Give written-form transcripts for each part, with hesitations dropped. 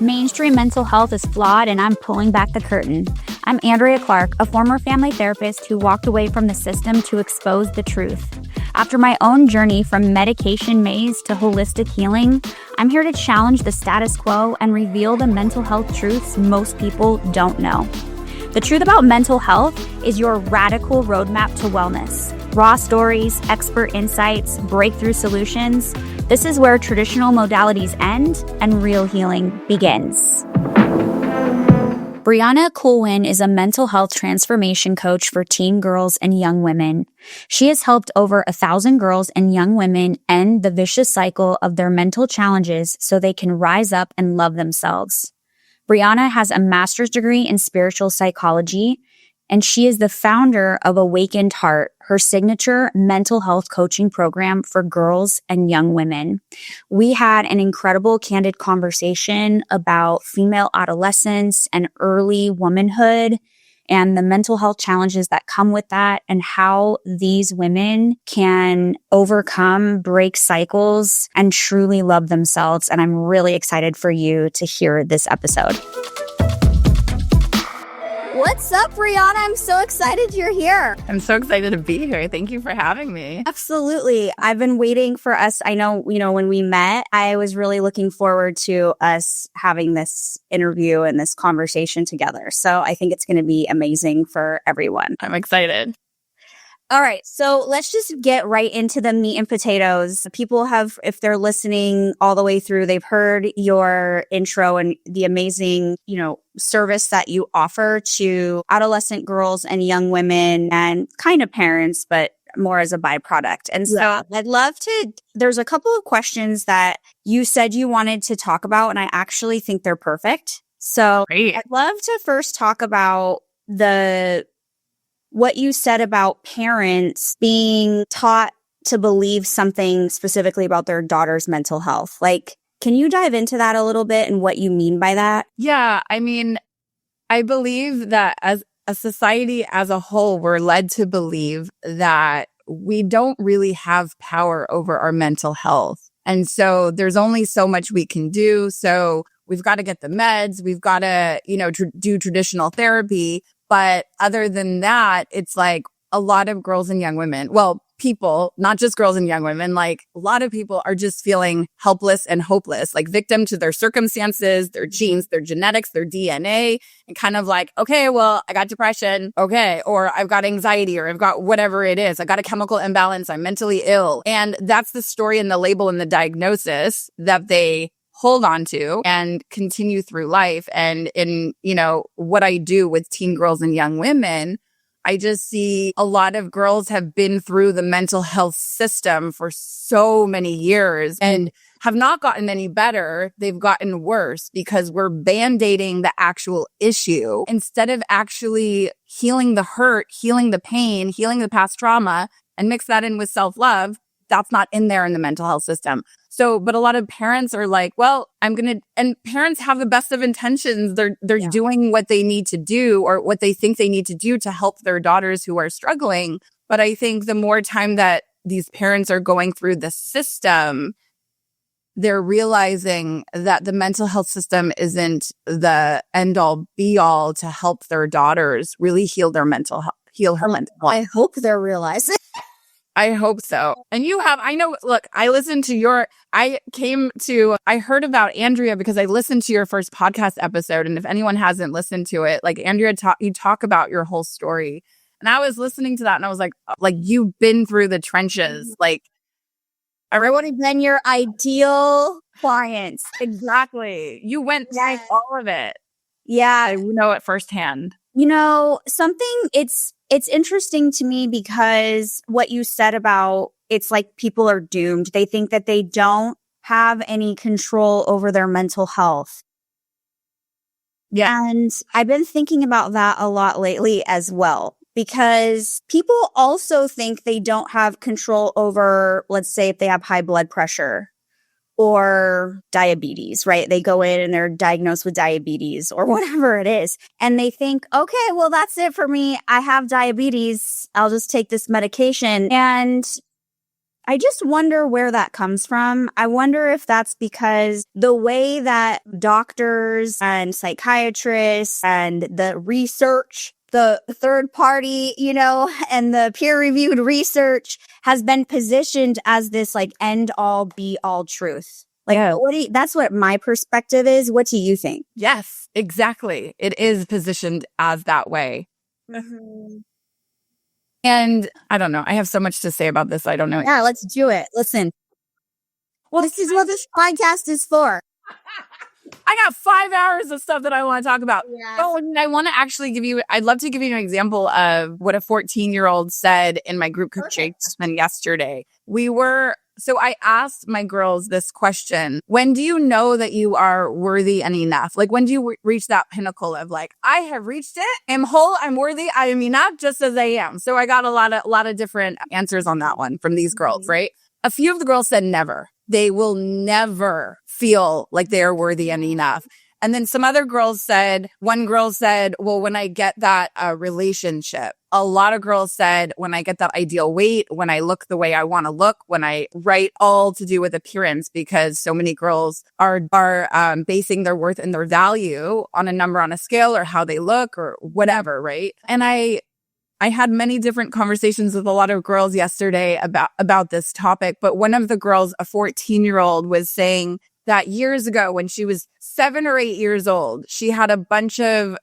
Mainstream mental health is flawed, and I'm pulling back the curtain. I'm Andrea Clark, a former family therapist who walked away from the system to expose the truth. After my own journey from medication maze to holistic healing, I'm here to challenge the status quo and reveal the mental health truths most people don't know. The truth about mental health is your radical roadmap to wellness. Raw stories, expert insights, breakthrough solutions. This is where traditional modalities end and real healing begins. Breanna Kulwin is a mental health transformation coach for teen girls and young women. She has helped over 1,000 girls and young women end the vicious cycle of their mental challenges so they can rise up and love themselves. Breanna has a master's degree in spiritual psychology, and she is the founder of Awakened Heart, her signature mental health coaching program for girls and young women. We had an incredible, candid conversation about female adolescence and early womanhood and the mental health challenges that come with that and how these women can overcome, break cycles, and truly love themselves. And I'm really excited for you to hear this episode. What's up, Breanna? I'm so excited you're here. I'm so excited to be here. Thank you for having me. Absolutely. I've been waiting for us. I know, when we met, I was really looking forward to us having this interview and this conversation together. So I think it's going to be amazing for everyone. I'm excited. All right. So let's just get right into the meat and potatoes. People have, if they're listening all the way through, they've heard your intro and the amazing, service that you offer to adolescent girls and young women and kind of parents, but more as a byproduct. And so I'd love to, there's a couple of questions that you said you wanted to talk about, and I actually think they're perfect. So Great. I'd love to first talk about what you said about parents being taught to believe something specifically about their daughter's mental health. Like, can you dive into that a little bit and what you mean by that? Yeah. I mean, I believe that as a society as a whole, we're led to believe that we don't really have power over our mental health. And so there's only so much we can do. So we've got to get the meds. We've got to, do traditional therapy. But other than that, it's like a lot of girls and young women, people, not just girls and young women, like a lot of people are just feeling helpless and hopeless, like victim to their circumstances, their genes, their genetics, their DNA, and kind of like, okay, well, I got depression. Okay. Or I've got anxiety, or I've got whatever it is. I got a chemical imbalance. I'm mentally ill. And that's the story and the label and the diagnosis that they hold on to and continue through life. And in, what I do with teen girls and young women, I just see a lot of girls have been through the mental health system for so many years and have not gotten any better. They've gotten worse because we're band-aiding the actual issue instead of actually healing the hurt, healing the pain, healing the past trauma, and mix that in with self-love. That's not in there in the mental health system. So, but a lot of parents are like, well, and parents have the best of intentions. They're doing what they need to do or what they think they need to do to help their daughters who are struggling. But I think the more time that these parents are going through the system, they're realizing that the mental health system isn't the end all be all to help their daughters really heal her mental health. I hope they're realizing. I hope so. And I heard about Andrea because I listened to your first podcast episode. And if anyone hasn't listened to it, like Andrea, you talk about your whole story. And I was listening to that and I was like, you've been through the trenches. Like, I would have been your ideal client. Exactly. You went through all of it. Yeah. I know it firsthand. It's interesting to me because what you said about it's like people are doomed. They think that they don't have any control over their mental health. Yeah. And I've been thinking about that a lot lately as well, because people also think they don't have control over, let's say, if they have high blood pressure or diabetes, right? They go in and they're diagnosed with diabetes or whatever it is. And they think, okay, well, that's it for me. I have diabetes. I'll just take this medication. And I just wonder where that comes from. I wonder if that's because the way that doctors and psychiatrists and the research, the third party, and the peer reviewed research has been positioned as this like end all be all truth. Like, that's what my perspective is. What do you think? Yes, exactly. It is positioned as that way. Mm-hmm. And I don't know. I have so much to say about this. I don't know. Yeah, let's do it. Listen. Well, this is what this podcast is for. I got 5 hours of stuff that I want to talk about. Yeah. Oh, and I want to actually I'd love to give you an example of what a 14-year-old said in my group coaching yesterday. So I asked my girls this question. When do you know that you are worthy and enough? Like, when do you reach that pinnacle of like, I have reached it. I'm whole. I'm worthy. I am enough just as I am. So I got a lot of different answers on that one from these girls, right? A few of the girls said never. They will never feel like they are worthy and enough. And then some other girls one girl said, well, when I get that relationship. A lot of girls said, when I get that ideal weight, when I look the way I want to look, when I write all to do with appearance, because so many girls are basing their worth and their value on a number on a scale or how they look or whatever, right? And I had many different conversations with a lot of girls yesterday about this topic, but one of the girls, a 14-year-old, was saying that years ago when she was 7 or 8 years old, she had a bunch of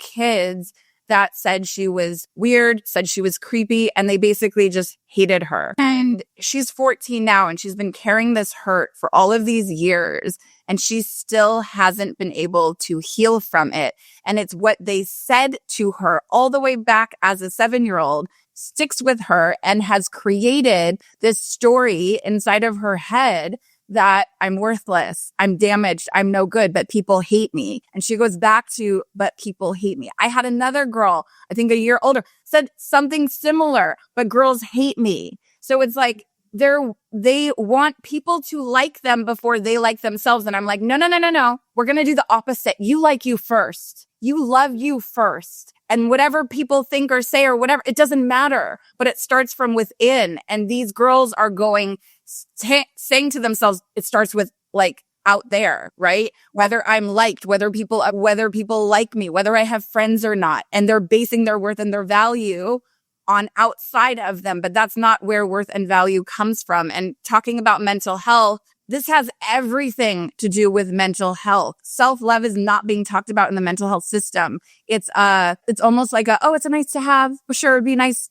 kids that said she was weird, said she was creepy, and they basically just hated her. And she's 14 now, and she's been carrying this hurt for all of these years, and she still hasn't been able to heal from it. And it's what they said to her all the way back as a 7-year-old sticks with her and has created this story inside of her head that I'm worthless, I'm damaged, I'm no good, but people hate me. And she goes back to, but people hate me. I had another girl, I think a year older, said something similar, but girls hate me. So it's like they want people to like them before they like themselves. And I'm like, no. We're going to do the opposite. You like you first. You love you first. And whatever people think or say or whatever, it doesn't matter, but it starts from within. And these girls are saying to themselves, it starts with like out there, right? Whether I'm liked, whether people like me, whether I have friends or not. And they're basing their worth and their value on outside of them, but that's not where worth and value comes from. And talking about mental health, this has everything to do with mental health. Self-love is not being talked about in the mental health system. It's almost like it's a nice to have. For sure, it'd be nice,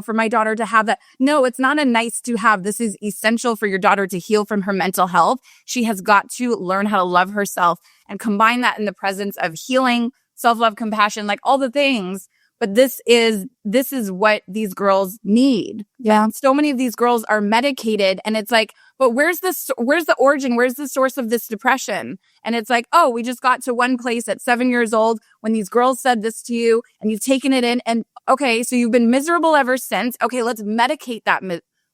for my daughter to have that. No, it's not a nice to have. This is essential for your daughter to heal from her mental health. She has got to learn how to love herself and combine that in the presence of healing, self-love, compassion, like all the things. But this is what these girls need. Yeah. So many of these girls are medicated, and it's like, but where's the origin? Where's the source of this depression? And it's like, oh, we just got to one place at 7 years old when these girls said this to you and you've taken it in, and okay, so you've been miserable ever since. Okay, let's medicate that.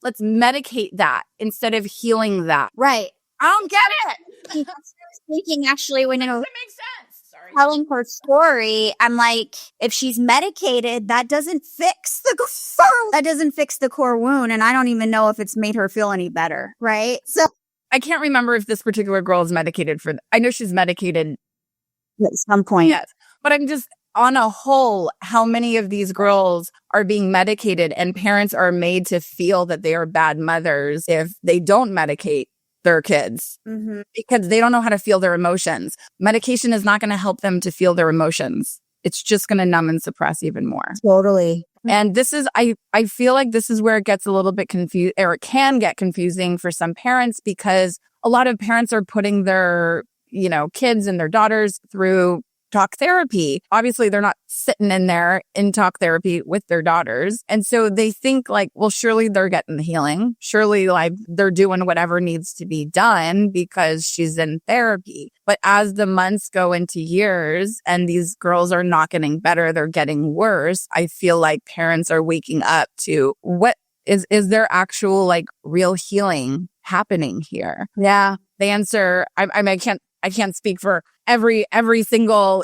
Let's medicate that instead of healing that. Right. I don't get it. That's what I was thinking actually when That makes sense. Sorry. Telling her story, I'm like, if she's medicated, that doesn't fix the core wound. And I don't even know if it's made her feel any better. Right. So I can't remember if this particular girl is medicated I know she's medicated at some point. Yes. But I'm just on a whole, how many of these girls are being medicated, and parents are made to feel that they are bad mothers if they don't medicate their kids, because they don't know how to feel their emotions. Medication is not going to help them to feel their emotions. It's just going to numb and suppress even more. Totally. And this is, I feel like this is where it gets a little bit confused, or it can get confusing for some parents, because a lot of parents are putting their, kids and their daughters through talk therapy. Obviously, they're not sitting in there in talk therapy with their daughters. And so they think like, well, surely they're getting the healing. Surely like they're doing whatever needs to be done because she's in therapy. But as the months go into years and these girls are not getting better, they're getting worse. I feel like parents are waking up to what is there actual like real healing happening here? Yeah. The answer, I can't speak for every single,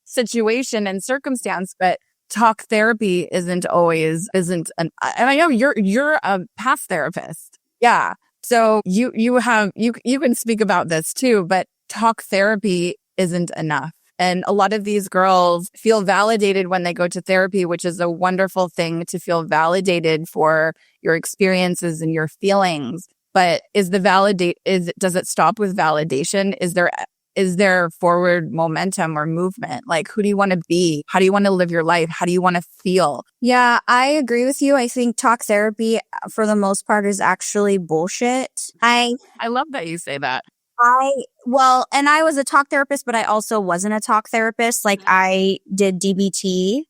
situation and circumstance, but talk therapy isn't and I know you're a past therapist. Yeah. So you can speak about this too, but talk therapy isn't enough. And a lot of these girls feel validated when they go to therapy, which is a wonderful thing to feel validated for your experiences and your feelings. But does it stop with validation? Is there forward momentum or movement? Like, who do you want to be? How do you want to live your life? How do you want to feel? Yeah, I agree with you. I think talk therapy for the most part is actually bullshit. I love that you say that. And I was a talk therapist, but I also wasn't a talk therapist. Like I did DBT,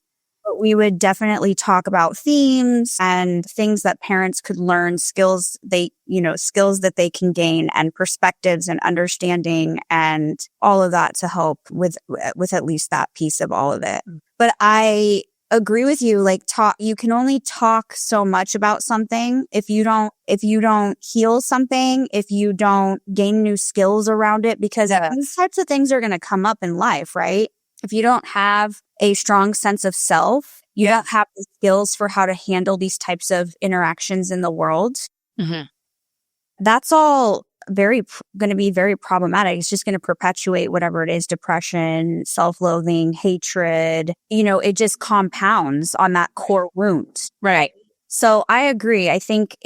but we would definitely talk about themes and things that parents could learn, skills that they can gain and perspectives and understanding and all of that to help with at least that piece of all of it. But I agree with you. Like you can only talk so much about something if you don't heal something, if you don't gain new skills around it, because these types of things are going to come up in life, right? If you don't have a strong sense of self, you don't have the skills for how to handle these types of interactions in the world. Mm-hmm. That's all going to be very problematic. It's just going to perpetuate whatever it is, depression, self-loathing, hatred. It just compounds on that core wound. Right. So I agree. I think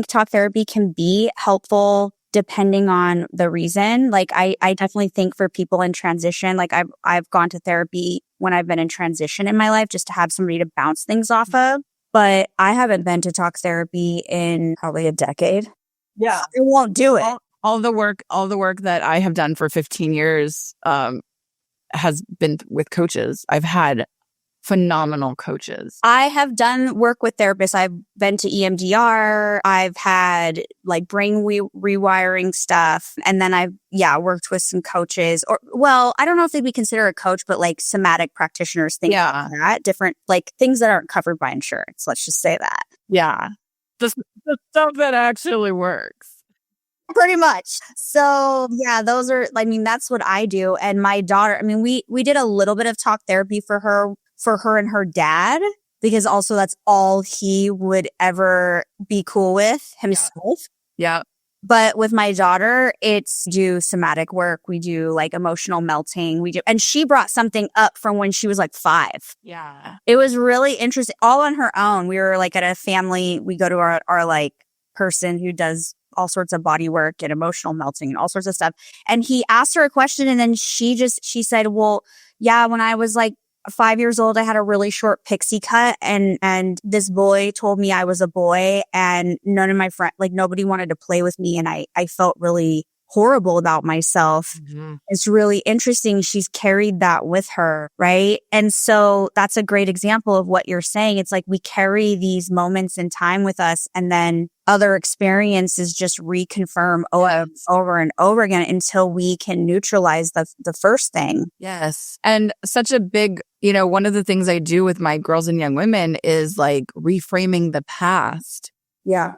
talk therapy can be helpful depending on the reason. Like I definitely think for people in transition, like I've gone to therapy when I've been in transition in my life just to have somebody to bounce things off of. But I haven't been to talk therapy in probably a decade. Yeah. I won't do it. All the work that I have done for 15 years has been with coaches. I've had phenomenal coaches. I have done work with therapists. I've been to EMDR. I've had like brain rewiring stuff. And then I've worked with some coaches I don't know if they'd be considered a coach, but like somatic practitioners, things like that, different like things that aren't covered by insurance. Let's just say that. Yeah. The stuff that actually works. Pretty much. So that's what I do. And my daughter, we did a little bit of talk therapy for her and her dad, because also that's all he would ever be cool with himself. Yeah. But with my daughter, it's do somatic work. We do like emotional melting. And she brought something up from when she was like 5. Yeah. It was really interesting. All on her own. We were like at a family. We go to our like person who does all sorts of body work and emotional melting and all sorts of stuff. And he asked her a question, and then she said, well, yeah, when I was like 5 years old, I had a really short pixie cut, and this boy told me I was a boy, and none of my friends, like nobody wanted to play with me. And I felt really horrible about myself. Mm-hmm. It's really interesting. She's carried that with her. Right. And so that's a great example of what you're saying. It's like we carry these moments in time with us, and then other experiences just reconfirm over and over again until we can neutralize the first thing. Yes. And such a big, one of the things I do with my girls and young women is like reframing the past. Yeah.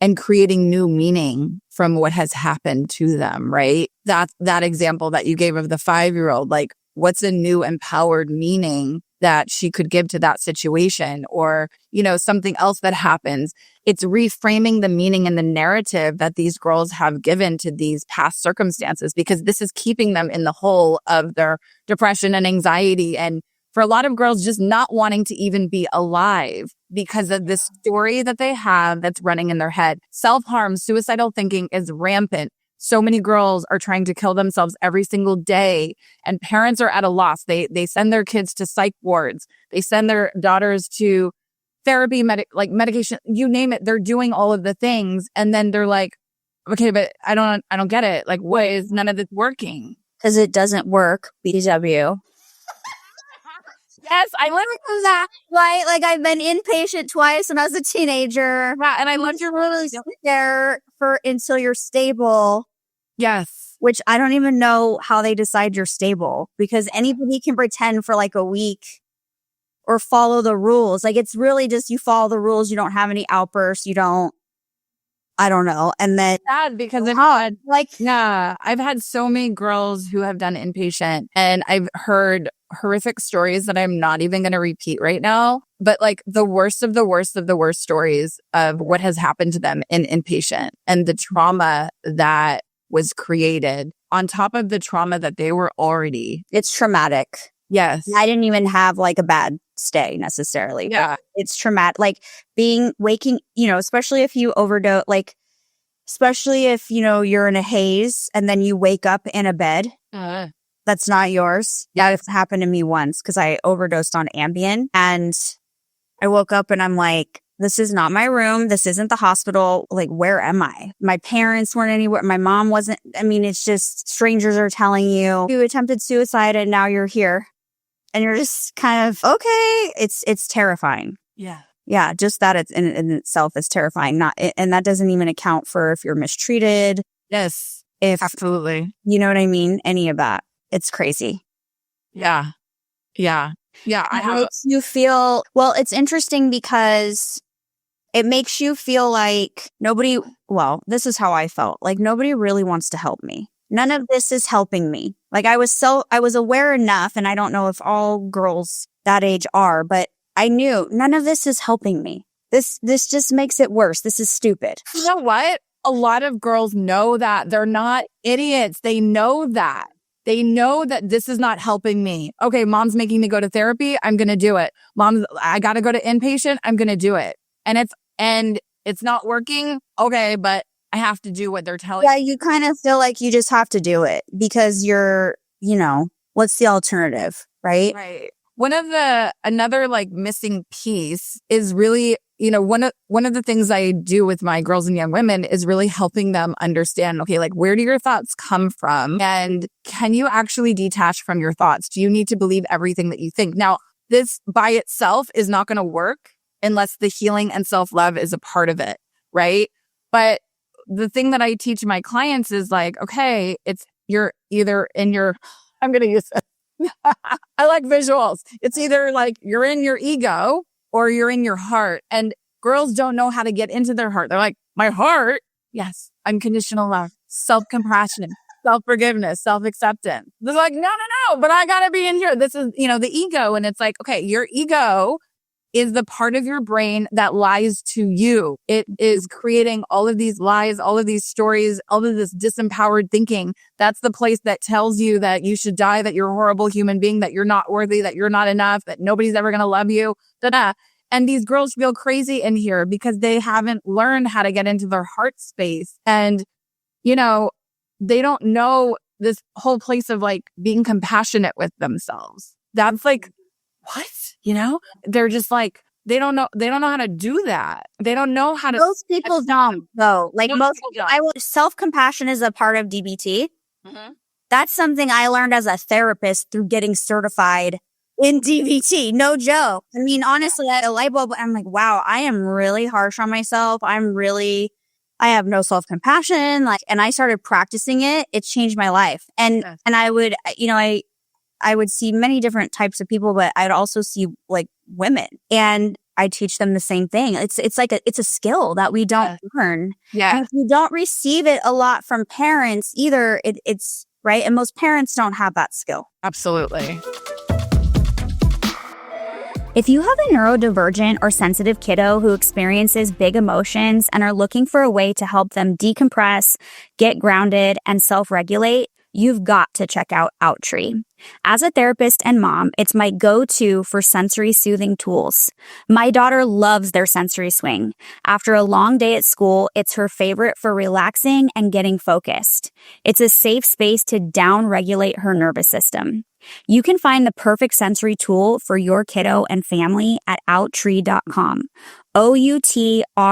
And creating new meaning from what has happened to them, right? That example that you gave of the 5-year-old, like what's a new empowered meaning that she could give to that situation, or, something else that happens. It's reframing the meaning and the narrative that these girls have given to these past circumstances, because this is keeping them in the hole of their depression and anxiety. And for a lot of girls, just not wanting to even be alive because of this story that they have that's running in their head. Self-harm, suicidal thinking is rampant. So many girls are trying to kill themselves every single day, and parents are at a loss. They send their kids to psych wards. They send their daughters to therapy, medication, you name it. They're doing all of the things. And then they're like, okay, but I don't get it. Like, why is none of this working? Because it doesn't work. BW. Yes, I literally that. Right? Like I've been inpatient twice when I was a teenager. Wow, and I loved your really there until you're stable. Yes. Which I don't even know how they decide you're stable, because anybody can pretend for like a week or follow the rules. Like it's really just you follow the rules. You don't have any outbursts. You don't. I don't know. And then sad because I've had so many girls who have done inpatient, and I've heard horrific stories that I'm not even going to repeat right now, but like the worst of the worst of the worst stories of what has happened to them in inpatient and the trauma that was created on top of the trauma that they were already. It's traumatic. Yes. I didn't even have like a bad stay necessarily. Yeah. It's traumatic. Like waking, especially if you overdose, like, especially if, you're in a haze and then you wake up in a bed that's not yours. Yeah. It's happened to me once because I overdosed on Ambien, and I woke up and I'm like, this is not my room. This isn't the hospital. Like, where am I? My parents weren't anywhere. My mom wasn't. I mean, it's just strangers are telling you attempted suicide and now you're here. And you're just kind of, okay. It's terrifying. Yeah. Yeah. Just that it's in itself is terrifying. And that doesn't even account for if you're mistreated. Yes. Absolutely. You know what I mean? Any of that. It's crazy. Yeah. Yeah. Yeah. You feel, well, it's interesting because it makes you feel like this is how I felt. Like nobody really wants to help me. None of this is helping me. Like I was aware enough, and I don't know if all girls that age are, but I knew none of this is helping me. This just makes it worse. This is stupid. You know what? A lot of girls know that. They're not idiots. They know that. They know that this is not helping me. Okay, mom's making me go to therapy. I'm going to do it. I got to go to inpatient. I'm going to do it. And it's not working. Okay, but I have to do what they're telling me. Yeah, you kind of feel like you just have to do it because you're, what's the alternative, right? Right. Another like missing piece is really, one of the things I do with my girls and young women is really helping them understand, okay, like where do your thoughts come from? And can you actually detach from your thoughts? Do you need to believe everything that you think? Now, this by itself is not going to work unless the healing and self-love is a part of it, right? But the thing that I teach my clients is like, okay, you're either in your, I'm going to use it. I like visuals. It's either like you're in your ego or you're in your heart. And girls don't know how to get into their heart. They're like, my heart? Yes. Unconditional love, self-compassion, self-forgiveness, self-acceptance. They're like, no, but I got to be in here. This is, the ego. And it's like, okay, your ego is the part of your brain that lies to you. It is creating all of these lies, all of these stories, all of this disempowered thinking. That's the place that tells you that you should die, that you're a horrible human being, that you're not worthy, that you're not enough, that nobody's ever going to love you. Da-da. And these girls feel crazy in here because they haven't learned how to get into their heart space. And, they don't know this whole place of like being compassionate with themselves. That's like, what? They're just like, they don't know how to do that. They don't know how to. Most people don't, though. Like self-compassion is a part of DBT. Mm-hmm. That's something I learned as a therapist through getting certified in DBT. No joke. I mean, honestly, I had a light bulb. I'm like, wow, I am really harsh on myself. I have no self-compassion. And I started practicing it. It changed my life. And I would, I would see many different types of people, but I'd also see like women, and I teach them the same thing. It's like it's a skill that we don't learn. Yeah. And if you don't receive it a lot from parents either, it's right. And most parents don't have that skill. Absolutely. If you have a neurodivergent or sensitive kiddo who experiences big emotions and are looking for a way to help them decompress, get grounded, and self-regulate, you've got to check out Outtree. As a therapist and mom, it's my go-to for sensory soothing tools. My daughter loves their sensory swing. After a long day at school, it's her favorite for relaxing and getting focused. It's a safe space to down-regulate her nervous system. You can find the perfect sensory tool for your kiddo and family at outtree.com. OUTREE.com.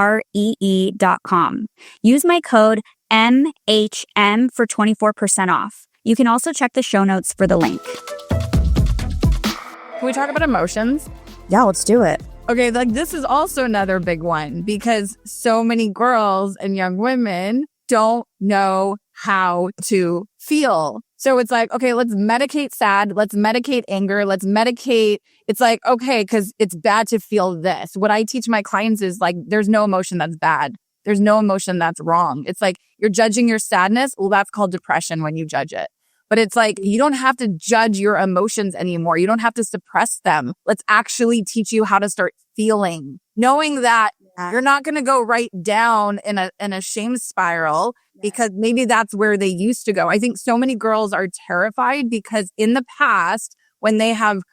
Use my code MHM for 24% off. You can also check the show notes for the link. Can we talk about emotions? Yeah, let's do it. Okay, this is also another big one because so many girls and young women don't know how to feel. So it's like, okay, let's medicate sad. Let's medicate anger. Let's medicate. It's like, okay, because it's bad to feel this. What I teach my clients is like, there's no emotion that's bad. There's no emotion that's wrong. It's like you're judging your sadness. Well, that's called depression when you judge it. But it's like, you don't have to judge your emotions anymore. You don't have to suppress them. Let's actually teach you how to start feeling, knowing that you're not going to go right down in a shame spiral because maybe that's where they used to go. I think so many girls are terrified because in the past, when they have,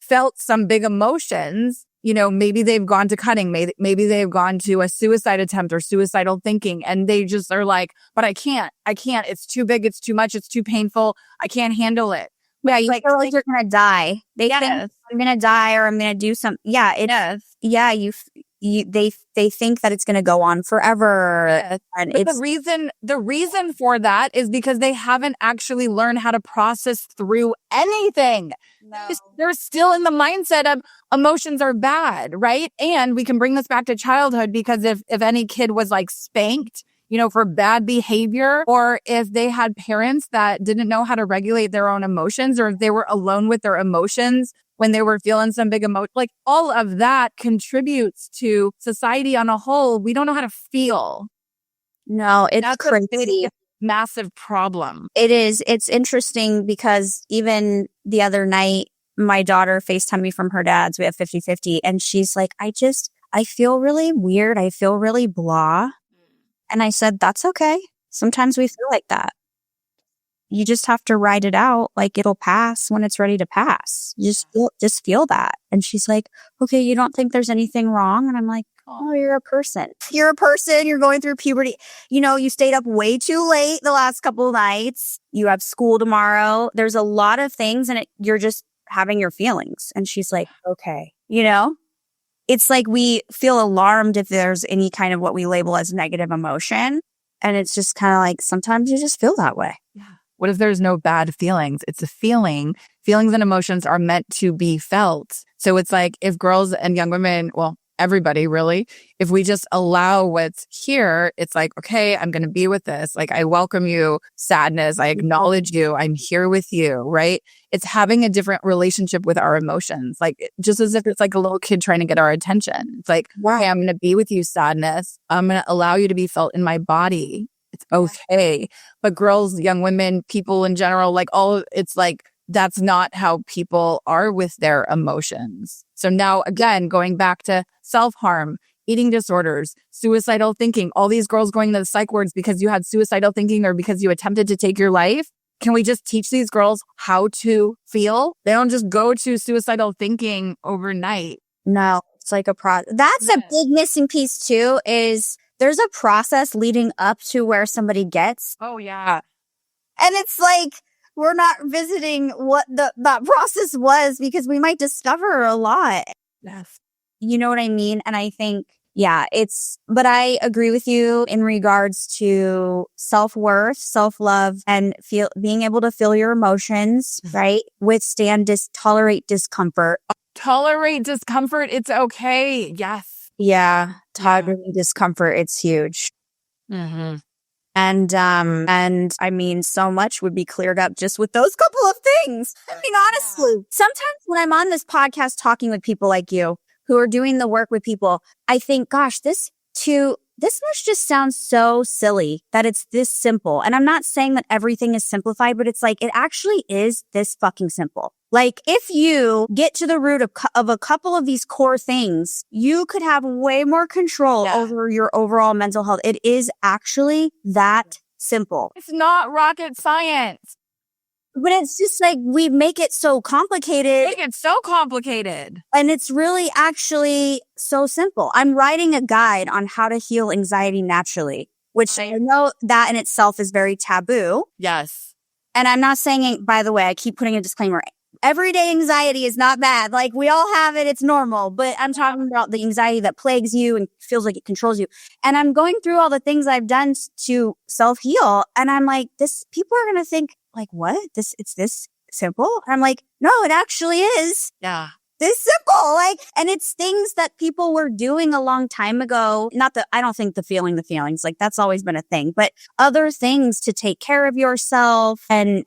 felt some big emotions, maybe they've gone to cutting, maybe they've gone to a suicide attempt or suicidal thinking, and they just are like, but I can't, it's too big, it's too much, it's too painful, I can't handle it. Yeah, you feel like you're going to die. They think I'm going to die or I'm going to do something. Yeah, yeah, they think that it's going to go on forever. Yes. And but the reason for that is because they haven't actually learned how to process through anything. No. They're still in the mindset of emotions are bad, right? And we can bring this back to childhood because if any kid was like spanked, for bad behavior, or if they had parents that didn't know how to regulate their own emotions, or if they were alone with their emotions when they were feeling some big emotion, like all of that contributes to society on a whole. We don't know how to feel. No, it's crazy. A massive problem. It is. It's interesting because even the other night, my daughter FaceTimed me from her dad's. We have 50-50. And she's like, I feel really weird. I feel really blah. And I said, that's okay. Sometimes we feel like that. You just have to ride it out. Like it'll pass when it's ready to pass. You just feel that. And she's like, okay, you don't think there's anything wrong? And I'm like, oh, you're a person. You're a person. You're going through puberty. You stayed up way too late the last couple of nights. You have school tomorrow. There's a lot of things and you're just having your feelings. And she's like, okay, It's like we feel alarmed if there's any kind of what we label as negative emotion. And it's just kind of like, sometimes you just feel that way. Yeah. What if there's no bad feelings? It's a feeling. Feelings and emotions are meant to be felt. So it's like if girls and young women, well, everybody really, if we just allow what's here, it's like, okay, I'm going to be with this. Like, I welcome you, sadness. I acknowledge you. I'm here with you, right? It's having a different relationship with our emotions. Like, just as if it's like a little kid trying to get our attention. It's like, wow, I'm going to be with you, sadness. I'm going to allow you to be felt in my body. It's okay. But girls, young women, people in general, it's like, that's not how people are with their emotions. So now, again, going back to self-harm, eating disorders, suicidal thinking, all these girls going to the psych wards because you had suicidal thinking or because you attempted to take your life. Can we just teach these girls how to feel? They don't just go to suicidal thinking overnight. No, it's like a process. That's a big missing piece too, is there's a process leading up to where somebody gets. Oh, yeah. And it's like, we're not visiting what that process was because we might discover a lot. Yes. You know what I mean? And I think, but I agree with you in regards to self-worth, self-love, and being able to feel your emotions, right? Tolerate discomfort. Tolerate discomfort. It's okay. Yes. Yeah. Tolerate discomfort. It's huge. Mm-hmm. And I mean, so much would be cleared up just with those couple of things. I mean, honestly, sometimes when I'm on this podcast talking with people like you who are doing the work with people, I think, gosh, this must just sound so silly that it's this simple. And I'm not saying that everything is simplified, but it's like, it actually is this fucking simple. Like, if you get to the root of a couple of these core things, you could have way more control over your overall mental health. It is actually that simple. It's not rocket science. But it's just like, we make it so complicated. And it's really actually so simple. I'm writing a guide on how to heal anxiety naturally, which I know that in itself is very taboo. Yes. And I'm not saying, by the way, I keep putting a disclaimer. Everyday anxiety is not bad. Like, we all have it. It's normal. But I'm talking about the anxiety that plagues you and feels like it controls you. And I'm going through all the things I've done to self-heal. And I'm like, people are going to think, like, what? It's this simple? And I'm like, no, it actually is. Yeah. This simple. Like, and it's things that people were doing a long time ago. Not that I don't think the feelings, like, that's always been a thing, but other things to take care of yourself. And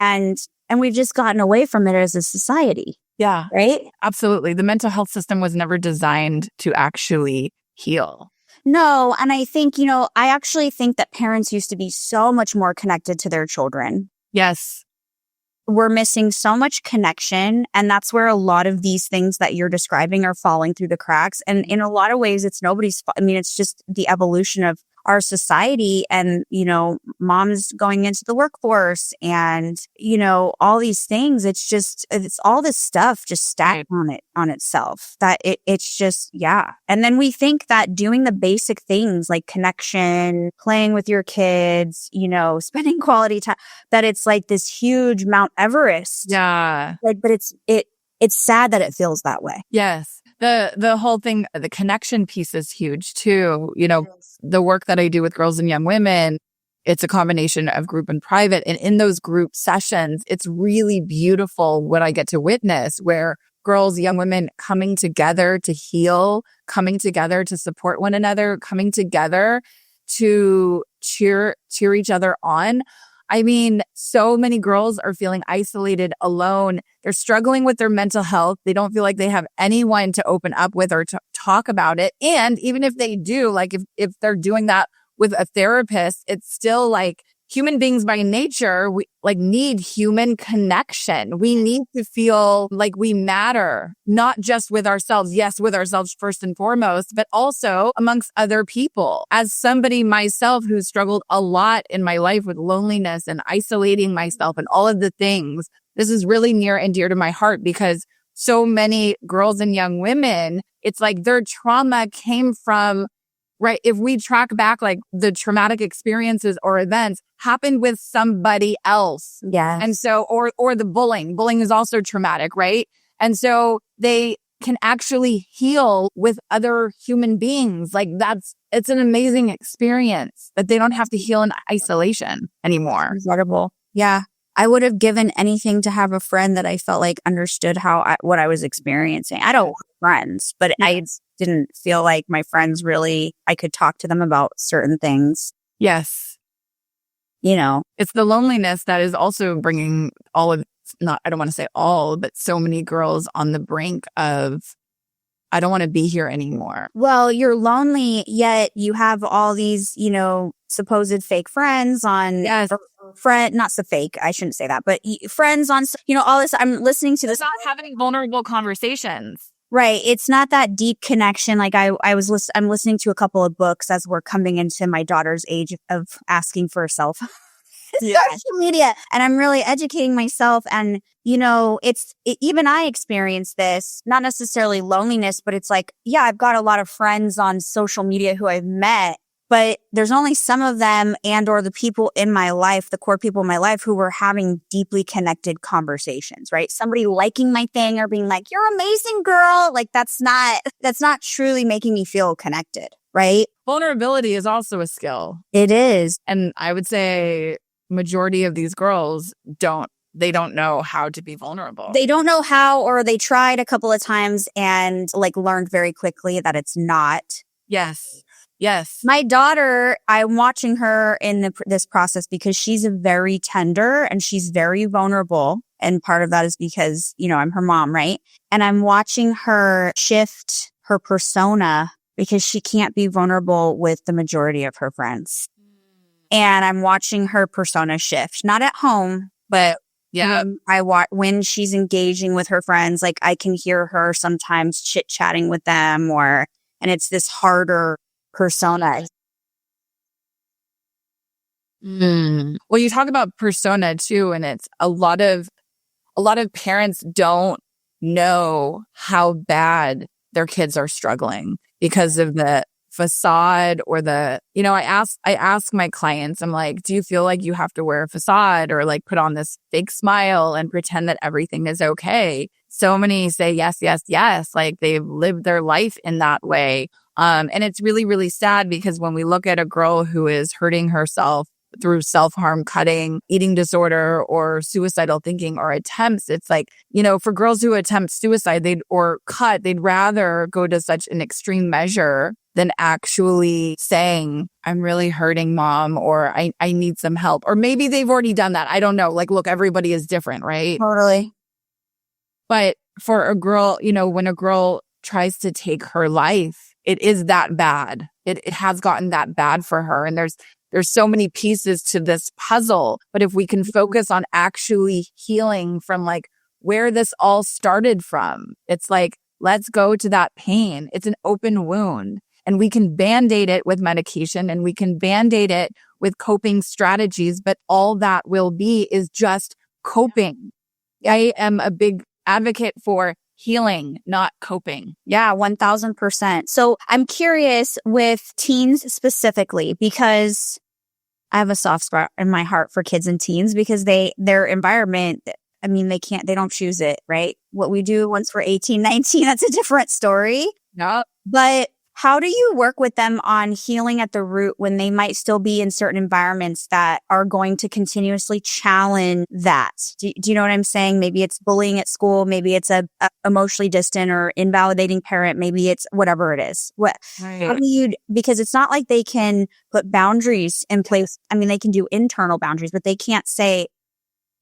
we've just gotten away from it as a society. Yeah. Right? Absolutely. The mental health system was never designed to actually heal. No. And I think, I actually think that parents used to be so much more connected to their children. Yes. We're missing so much connection. And that's where a lot of these things that you're describing are falling through the cracks. And in a lot of ways, it's nobody's fault. I mean, it's just the evolution of our society and, moms going into the workforce and, all these things. It's all this stuff just stacked on itself that it's just, yeah. And then we think that doing the basic things like connection, playing with your kids, spending quality time, that it's like this huge Mount Everest. Yeah. But it's sad that it feels that way. Yes. The whole thing, the connection piece is huge too. The work that I do with girls and young women, it's a combination of group and private. And in those group sessions, it's really beautiful what I get to witness, where girls, young women coming together to heal, coming together to support one another, coming together to cheer each other on. I mean, so many girls are feeling isolated, alone. They're struggling with their mental health. They don't feel like they have anyone to open up with or to talk about it. And even if they do, like if they're doing that with a therapist, it's still like human beings by nature, we need human connection. We need to feel like we matter, not just with ourselves. Yes, with ourselves first and foremost, but also amongst other people. As somebody myself who struggled a lot in my life with loneliness and isolating myself and all of the things, this is really near and dear to my heart because so many girls and young women, it's like their trauma came from, right? If we track back, like the traumatic experiences or events happened with somebody else. Yeah. And so, or the bullying is also traumatic, right? And so they can actually heal with other human beings. Like it's an amazing experience that they don't have to heal in isolation anymore. Incredible. Yeah. I would have given anything to have a friend that I felt like understood what I was experiencing. I don't have friends, but I didn't feel like my friends really, I could talk to them about certain things. Yes. It's the loneliness that is also bringing I don't want to say all, but so many girls on the brink of, I don't want to be here anymore. Well, you're lonely, yet you have all these, supposed fake friends on, yes. Not so fake, I shouldn't say that, but friends on, all this. I'm listening to this. It's not having vulnerable conversations. Right. It's not that deep connection. Like I'm listening to a couple of books as we're coming into my daughter's age of asking for herself. Social media. And I'm really educating myself. And, even I experience this, not necessarily loneliness, but it's like, yeah, I've got a lot of friends on social media who I've met, but there's only some of them or the people in my life, the core people in my life who were having deeply connected conversations, right? Somebody liking my thing or being like, you're amazing, girl. Like that's not truly making me feel connected, right? Vulnerability is also a skill. It is. And I would say majority of these girls don't know how to be vulnerable. They don't know how, or they tried a couple of times and learned very quickly that it's not. Yes. Yes. My daughter, I'm watching her in this process because she's very tender and she's very vulnerable. And part of that is because, I'm her mom, right? And I'm watching her shift her persona because she can't be vulnerable with the majority of her friends. And I'm watching her persona shift, not at home, but when she's engaging with her friends, I can hear her sometimes chit-chatting with them and it's this harder persona. Well, you talk about persona too, and it's a lot of parents don't know how bad their kids are struggling because of the facade or I ask my clients, I'm like, do you feel like you have to wear a facade or put on this fake smile and pretend that everything is okay? So many say yes, yes, yes. They've lived their life in that way. And it's really, really sad because when we look at a girl who is hurting herself through self-harm, cutting, eating disorder, or suicidal thinking or attempts, it's for girls who attempt suicide, they'd rather go to such an extreme measure than actually saying, I'm really hurting, mom, or I need some help. Or maybe they've already done that. I don't know. Look, everybody is different, right? Totally. But for a girl, when a girl tries to take her life, it is that bad. It has gotten that bad for her. And there's so many pieces to this puzzle. But if we can focus on actually healing from like where this all started from, it's like, let's go to that pain. It's an open wound. And we can band-aid it with medication and we can band-aid it with coping strategies. But all that will be is just coping. I am a big advocate for healing, not coping. Yeah, 1000%. So I'm curious with teens specifically, because I have a soft spot in my heart for kids and teens because their environment, I mean, they don't choose it, right? What we do once we're 18, 19, that's a different story. Yep. But how do you work with them on healing at the root when they might still be in certain environments that are going to continuously challenge that? Do you know what I'm saying? Maybe it's bullying at school. Maybe it's a emotionally distant or invalidating parent. Maybe it's whatever it is. How do you, because it's not like they can put boundaries in place. I mean, they can do internal boundaries, but they can't say,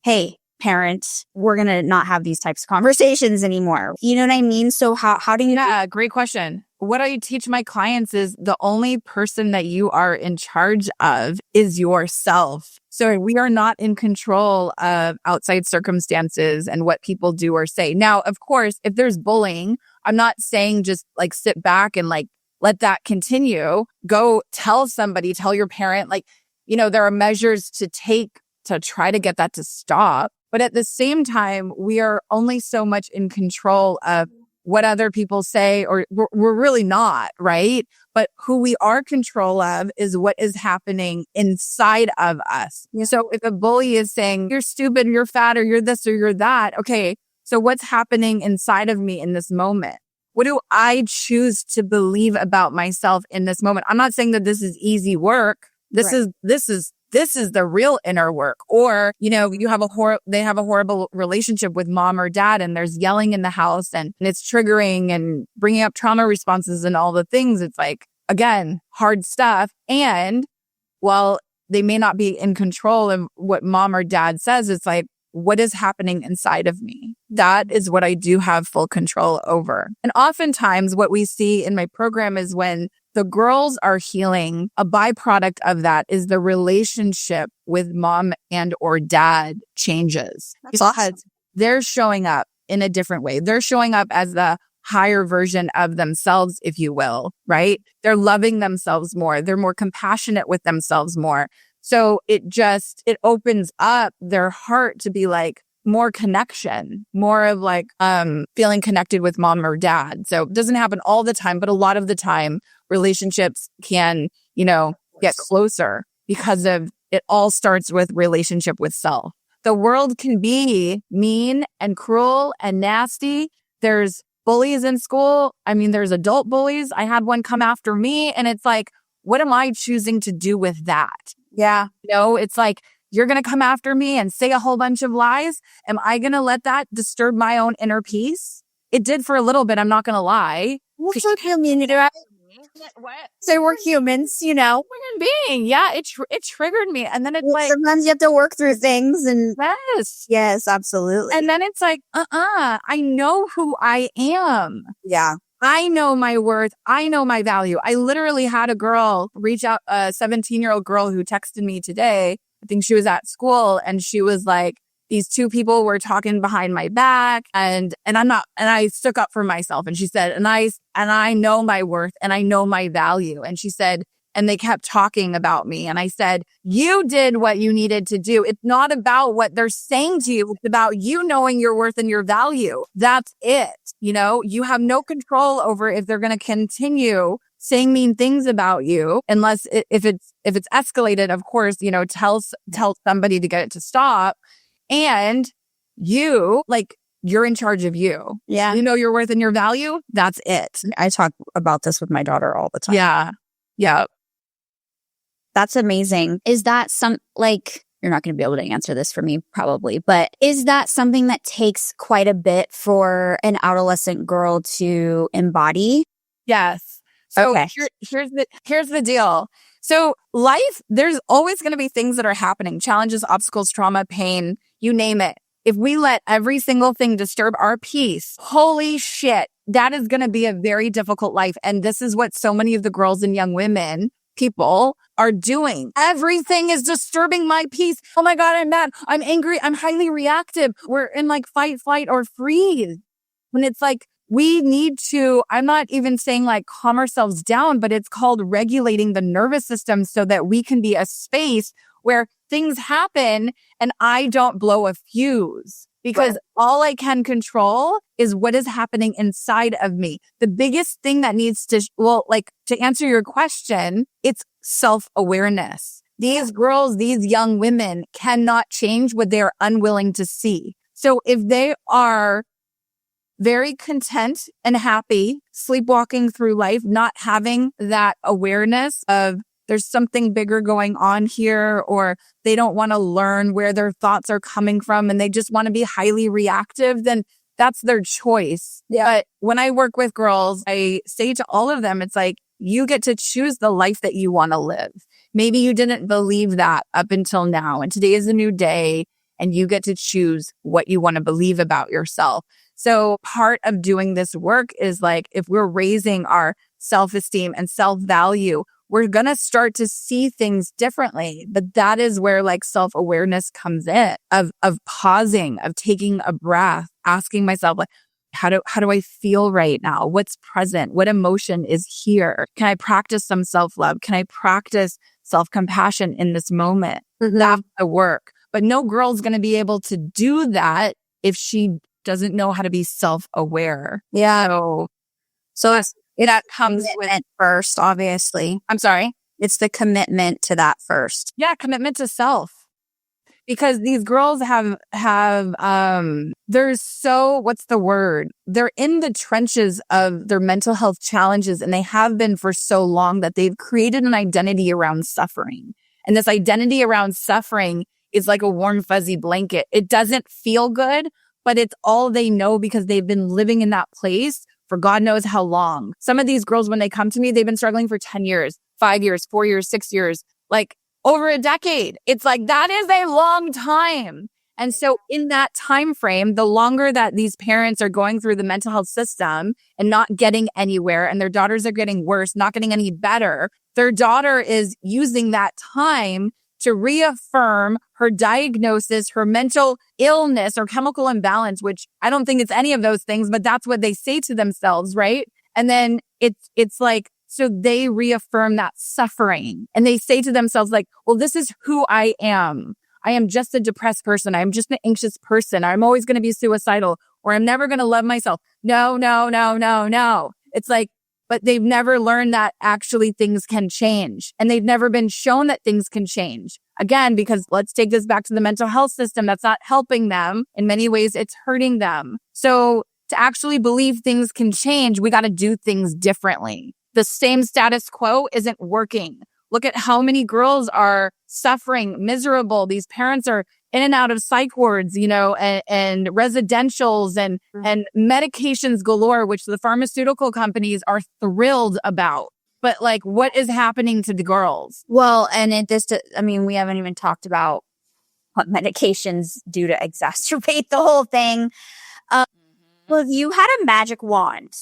hey, parents, we're going to not have these types of conversations anymore. You know what I mean? So how do you? Yeah, great question. What I teach my clients is the only person that you are in charge of is yourself. So we are not in control of outside circumstances and what people do or say. Now, of course, if there's bullying, I'm not saying just like sit back and like let that continue. Go tell somebody, tell your parent, like, you know, there are measures to take to try to get that to stop. But at the same time, we are only so much in control of what other people say, or we're really not, right? But who we are control of is what is happening inside of us. Yeah. So if a bully is saying, you're stupid, you're fat, or you're this, or you're that, okay, so what's happening inside of me in this moment? What do I choose to believe about myself in this moment? I'm not saying that this is easy work. This is the real inner work. Or, you know, they have a horrible relationship with mom or dad and there's yelling in the house and it's triggering and bringing up trauma responses and all the things. It's like, again, hard stuff. And while they may not be in control of what mom or dad says, it's like, what is happening inside of me? That is what I do have full control over. And oftentimes what we see in my program is when the girls are healing, a byproduct of that is the relationship with mom and or dad changes. That's awesome. They're showing up in a different way. They're showing up as the higher version of themselves, if you will, right? They're loving themselves more. They're more compassionate with themselves more. So it opens up their heart to be like more connection, more of like feeling connected with mom or dad. So it doesn't happen all the time, but a lot of the time relationships can, you know, get closer because of it all starts with relationship with self. The world can be mean and cruel and nasty. There's bullies in school. I mean, there's adult bullies. I had one come after me and it's like, what am I choosing to do with that? Yeah. You know, it's like, you're going to come after me and say a whole bunch of lies. Am I going to let that disturb my own inner peace? It did for a little bit. I'm not going to lie. What? So we're humans, you know. Human being. Yeah, it triggered me. And then it's like, sometimes you have to work through things and yes, absolutely. And then it's like, I know who I am. Yeah. I know my worth. I know my value. I literally had a girl reach out, a 17-year-old girl who texted me today. I think she was at school and she was like, these two people were talking behind my back and I stuck up for myself. And she said, and I know my worth and I know my value. And she said, and they kept talking about me. And I said, you did what you needed to do. It's not about what they're saying to you. It's about you knowing your worth and your value. That's it. You know, you have no control over if they're going to continue saying mean things about you, unless if it's escalated, of course, you know, tell somebody to get it to stop. And you're in charge of you. Yeah. You know your worth and your value. That's it. I talk about this with my daughter all the time. Yeah. Yeah. That's amazing. Is that you're not going to be able to answer this for me probably, but is that something that takes quite a bit for an adolescent girl to embody? Yes. So okay. Here's the deal. So life, there's always going to be things that are happening, challenges, obstacles, trauma, pain, you name it. If we let every single thing disturb our peace, holy shit, that is going to be a very difficult life. And this is what so many of the girls and young women, people are doing. Everything is disturbing my peace. Oh my God, I'm mad. I'm angry. I'm highly reactive. We're in like fight, flight, or freeze. When it's like, we need to, I'm not even saying like calm ourselves down, but it's called regulating the nervous system so that we can be a space where things happen and I don't blow a fuse. Because all I can control is what is happening inside of me. The biggest thing that needs to, to answer your question, it's self-awareness. These girls, these young women cannot change what they're unwilling to see. So if they are very content and happy, sleepwalking through life, not having that awareness of there's something bigger going on here, or they don't want to learn where their thoughts are coming from and they just want to be highly reactive, then that's their choice. Yeah. But when I work with girls, I say to all of them, it's like, you get to choose the life that you want to live. Maybe you didn't believe that up until now, and today is a new day and you get to choose what you want to believe about yourself. So part of doing this work is like, if we're raising our self-esteem and self-value, we're going to start to see things differently. But that is where like self-awareness comes in, of pausing, of taking a breath, asking myself, like, how do I feel right now? What's present? What emotion is here? Can I practice some self-love? Can I practice self-compassion in this moment? That's the work. But no girl's going to be able to do that if she doesn't know how to be self-aware. Yeah. So that comes with first, obviously. I'm sorry. It's the commitment to that first. Yeah, commitment to self. Because these girls there's so, what's the word? They're in the trenches of their mental health challenges, and they have been for so long that they've created an identity around suffering. And this identity around suffering is like a warm, fuzzy blanket. It doesn't feel good, but it's all they know because they've been living in that place for God knows how long. Some of these girls, when they come to me, they've been struggling for 10 years, 5 years, 4 years, 6 years, like over a decade. It's like, that is a long time. And so in that time frame, the longer that these parents are going through the mental health system and not getting anywhere, and their daughters are getting worse, not getting any better, their daughter is using that time to reaffirm her diagnosis, her mental illness or chemical imbalance, which I don't think it's any of those things, but that's what they say to themselves, right? And then it's like, so they reaffirm that suffering and they say to themselves like, well, this is who I am. I am just a depressed person. I'm just an anxious person. I'm always going to be suicidal, or I'm never going to love myself. No. It's like, but they've never learned that actually things can change. And they've never been shown that things can change. Again, because let's take this back to the mental health system. That's not helping them. In many ways, it's hurting them. So to actually believe things can change, we got to do things differently. The same status quo isn't working. Look at how many girls are suffering, miserable. These parents are in and out of psych wards, and residentials and medications galore, which the pharmaceutical companies are thrilled about. But like, what is happening to the girls? Well, and we haven't even talked about what medications do to exacerbate the whole thing. Well, if you had a magic wand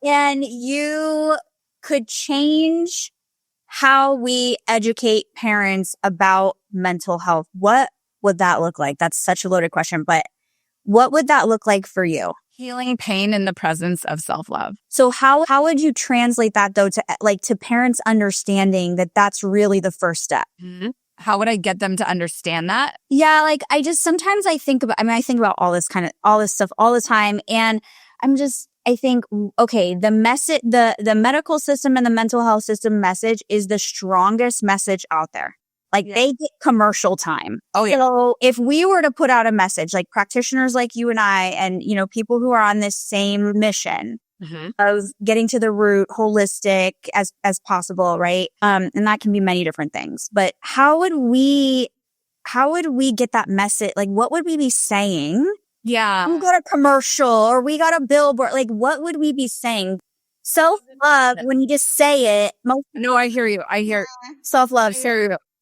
and you could change how we educate parents about mental health, what would that look like? That's such a loaded question, but what would that look like for you? Healing pain in the presence of self-love. So how would you translate that though to parents understanding that that's really the first step? Mm-hmm. How would I get them to understand that? Yeah, like I think about all this stuff all the time, and I think, okay, the message, the medical system and the mental health system message is the strongest message out there. Like they get commercial time. Oh yeah. So if we were to put out a message, like practitioners like you and I, and people who are on this same mission of getting to the root, holistic as possible, right? And that can be many different things. But how would we get that message? Like, what would we be saying? Yeah. We got a commercial or we got a billboard. Like, what would we be saying? Self-love, when you just say it. No, I hear you. I hear self-love.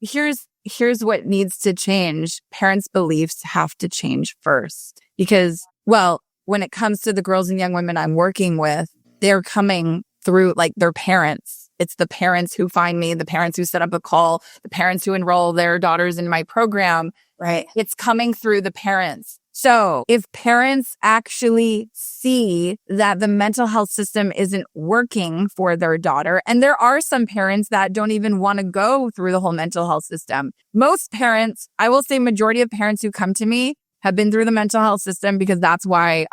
Here's what needs to change. Parents' beliefs have to change first, because Well, when it comes to the girls and young women I'm working with, they're coming through like their parents. It's the parents who find me, the parents who set up a call, the parents who enroll their daughters in my program. Right. It's coming through the parents. So if parents actually see that the mental health system isn't working for their daughter, and there are some parents that don't even want to go through the whole mental health system. Most parents, I will say majority of parents who come to me have been through the mental health system because that's why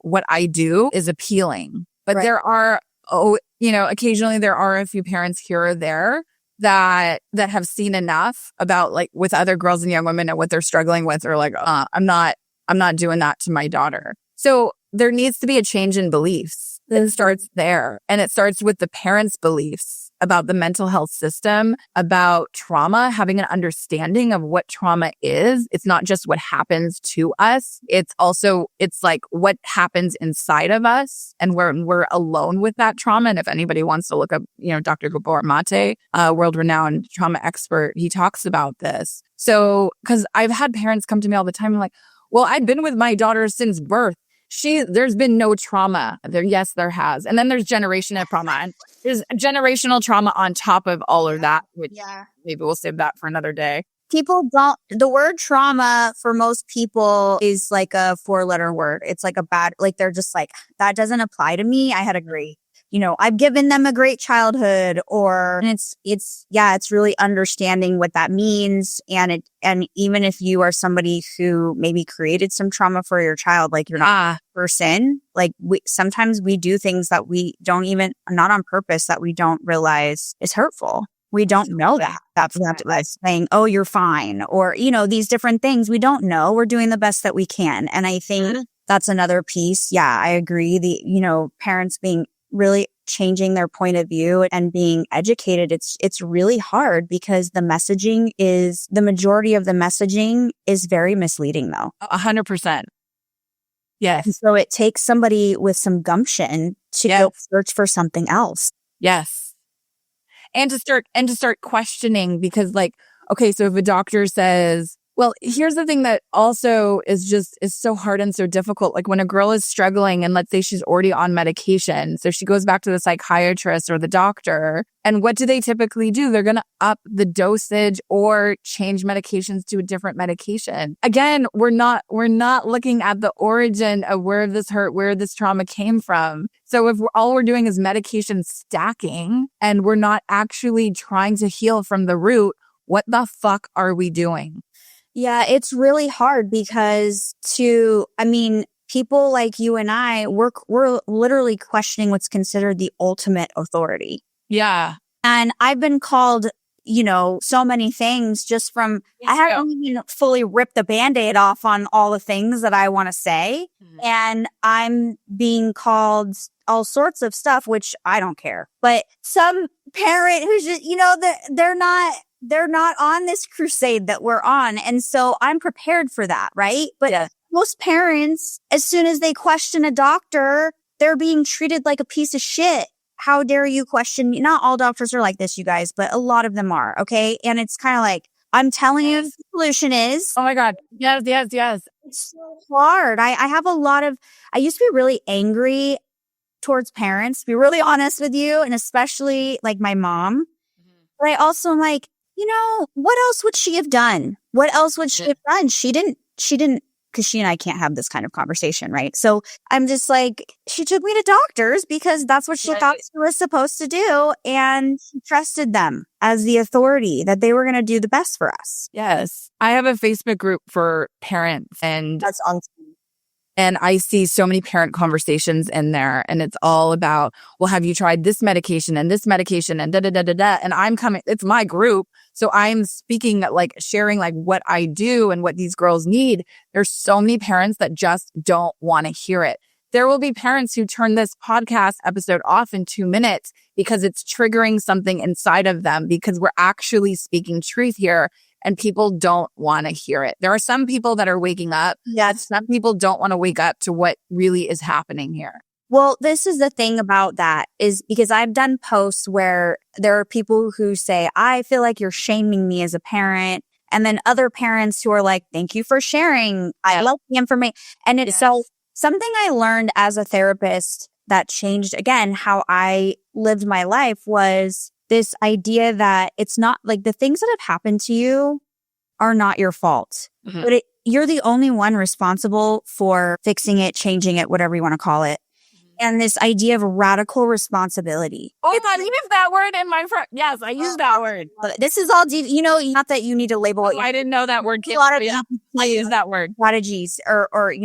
what I do is appealing. But there are, occasionally there are a few parents here or there that have seen enough about like with other girls and young women and what they're struggling with, or like, I'm not doing that to my daughter. So there needs to be a change in beliefs. It starts there. And it starts with the parents' beliefs about the mental health system, about trauma, having an understanding of what trauma is. It's not just what happens to us. It's like what happens inside of us, and we're alone with that trauma. And if anybody wants to look up, Dr. Gabor Mate, world-renowned trauma expert, he talks about this. So, because I've had parents come to me all the time and like, well, I've been with my daughter since birth. There's been no trauma there. Yes, there has. And then there's generational trauma. And there's generational trauma on top of all of that, which maybe we'll save that for another day. The word trauma for most people is like a 4-letter word. It's like they're just like, that doesn't apply to me. I had a great, I've given them a great childhood, and it's really understanding what that means. And even if you are somebody who maybe created some trauma for your child, like you're not a person, like sometimes we do things that we don't even, not on purpose, that we don't realize is hurtful. We don't know that. That's saying, oh, you're fine. Or, these different things we don't know. We're doing the best that we can. And I think that's another piece. Yeah, I agree. Parents being really changing their point of view and being educated. It's really hard because the majority of the messaging is very misleading though. 100%. Yes. And so it takes somebody with some gumption to go search for something else. Yes. And to start questioning, because like, okay, so if a doctor says, well, here's the thing that also is so hard and so difficult. Like when a girl is struggling and let's say she's already on medication. So she goes back to the psychiatrist or the doctor. And what do they typically do? They're going to up the dosage or change medications to a different medication. Again, we're not looking at the origin of where this hurt, where this trauma came from. So if all we're doing is medication stacking and we're not actually trying to heal from the root, what the fuck are we doing? Yeah, it's really hard because people like you and I, we're literally questioning what's considered the ultimate authority. Yeah. And I've been called, so many things just from, I haven't even fully ripped the Band-Aid off on all the things that I want to say. Mm-hmm. And I'm being called all sorts of stuff, which I don't care. But some parent who's just, they're not on this crusade that we're on. And so I'm prepared for that, right? But most parents, as soon as they question a doctor, they're being treated like a piece of shit. How dare you question me? Not all doctors are like this, you guys, but a lot of them are, okay? And it's kind of like, I'm telling you what the solution is. Oh my God. Yes. It's so hard. I used to be really angry towards parents, to be really honest with you, and especially like my mom. Mm-hmm. But I also am like, what else would she have done? What else would she have done? She didn't, because she and I can't have this kind of conversation, right? So I'm just like, she took me to doctors because that's what she thought she was supposed to do. And she trusted them as the authority that they were going to do the best for us. Yes. I have a Facebook group for parents, and that's awesome. And I see so many parent conversations in there, and it's all about, well, have you tried this medication and da da da da da? And it's my group. So I'm speaking, like sharing like what I do and what these girls need. There's so many parents that just don't want to hear it. There will be parents who turn this podcast episode off in 2 minutes because it's triggering something inside of them, because we're actually speaking truth here. And people don't want to hear it. There are some people that are waking up. Yes. Some people don't want to wake up to what really is happening here. Well, this is the thing about that, is because I've done posts where there are people who say, I feel like you're shaming me as a parent. And then other parents who are like, thank you for sharing. I love the information. And it's so something I learned as a therapist that changed again how I lived my life was this idea that it's not like the things that have happened to you are not your fault, but you're the only one responsible for fixing it, changing it, whatever you want to call it. And this idea of radical responsibility. Oh, I use that word in my front. Yes, I use that word. This is all, not that you need to label it. I didn't know that word. A lot of I use that word. Strategies or,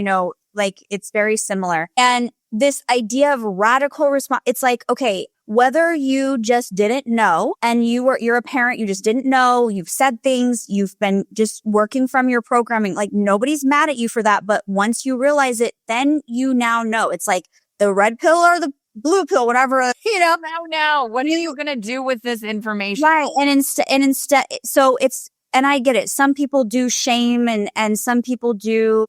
like it's very similar. And this idea of radical response, it's like, okay, whether you just didn't know and you're a parent, you just didn't know, you've said things, you've been just working from your programming, like nobody's mad at you for that. But once you realize it, then you now know. It's like the red pill or the blue pill, whatever, Now, what are you going to do with this information? Right. And instead, so it's, and I get it. Some people do shame and some people do,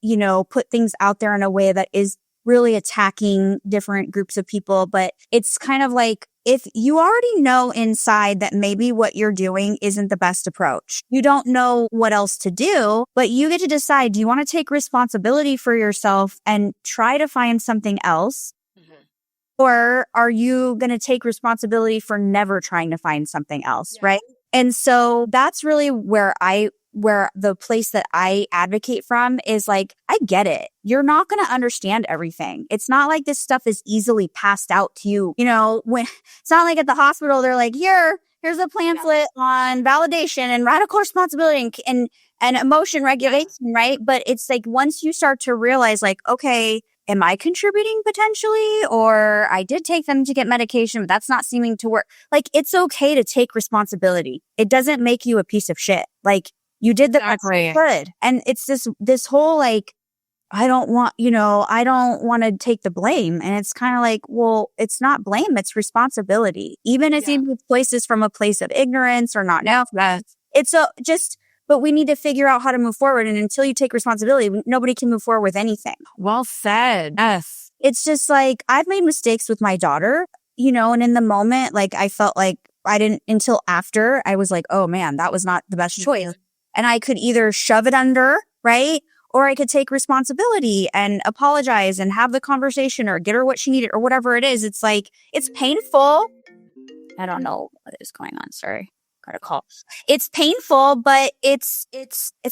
put things out there in a way that is really attacking different groups of people. But it's kind of like, if you already know inside that maybe what you're doing isn't the best approach, you don't know what else to do, but you get to decide, do you want to take responsibility for yourself and try to find something else? Or are you going to take responsibility for never trying to find something else? Right. And so that's really where the place that I advocate from is like, I get it. You're not going to understand everything. It's not like this stuff is easily passed out to you. When it's not like at the hospital, they're like, here's a pamphlet on validation and radical responsibility and emotion regulation. Right. But it's like, once you start to realize like, okay, am I contributing potentially? Or I did take them to get medication, but that's not seeming to work. Like, it's okay to take responsibility. It doesn't make you a piece of shit. Like, you did the best you could. And it's this whole like, I don't want to take the blame. And it's kind of like, well, it's not blame, it's responsibility. Even if you places from a place of ignorance or not now. It's but we need to figure out how to move forward. And until you take responsibility, nobody can move forward with anything. Well said. Yes. It's just like, I've made mistakes with my daughter, and in the moment, like I felt like I didn't until after I was like, oh man, that was not the best choice. And I could either shove it under, right? Or I could take responsibility and apologize and have the conversation or get her what she needed or whatever it is. It's like, it's painful. I don't know what is going on. Sorry. Got a call. It's painful, but it's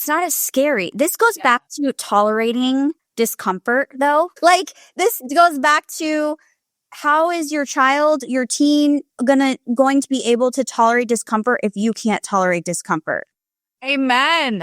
not as scary. This goes back to tolerating discomfort though. Like this goes back to how is your child, your teen going to be able to tolerate discomfort if you can't tolerate discomfort? Amen.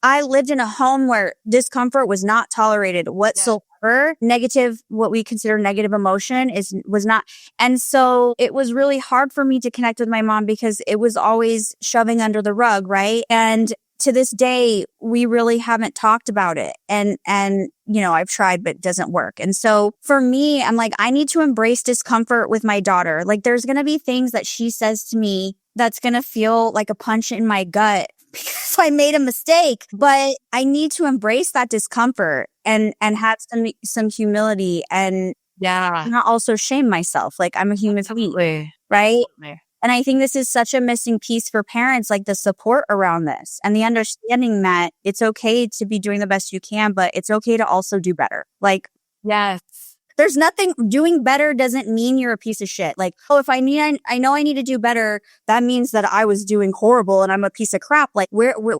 I lived in a home where discomfort was not tolerated whatsoever. Negative, what we consider negative emotion was not. And so it was really hard for me to connect with my mom because it was always shoving under the rug. Right. And to this day, we really haven't talked about it. And, I've tried, but it doesn't work. And so for me, I'm like, I need to embrace discomfort with my daughter. Like there's going to be things that she says to me that's going to feel like a punch in my gut because I made a mistake, but I need to embrace that discomfort and have some humility and not also shame myself. Like I'm a human being, right? Absolutely. And I think this is such a missing piece for parents, like the support around this and the understanding that it's okay to be doing the best you can, but it's okay to also do better. Like, yes. There's nothing, doing better doesn't mean you're a piece of shit. Like, if I know I need to do better, that means that I was doing horrible and I'm a piece of crap. Like,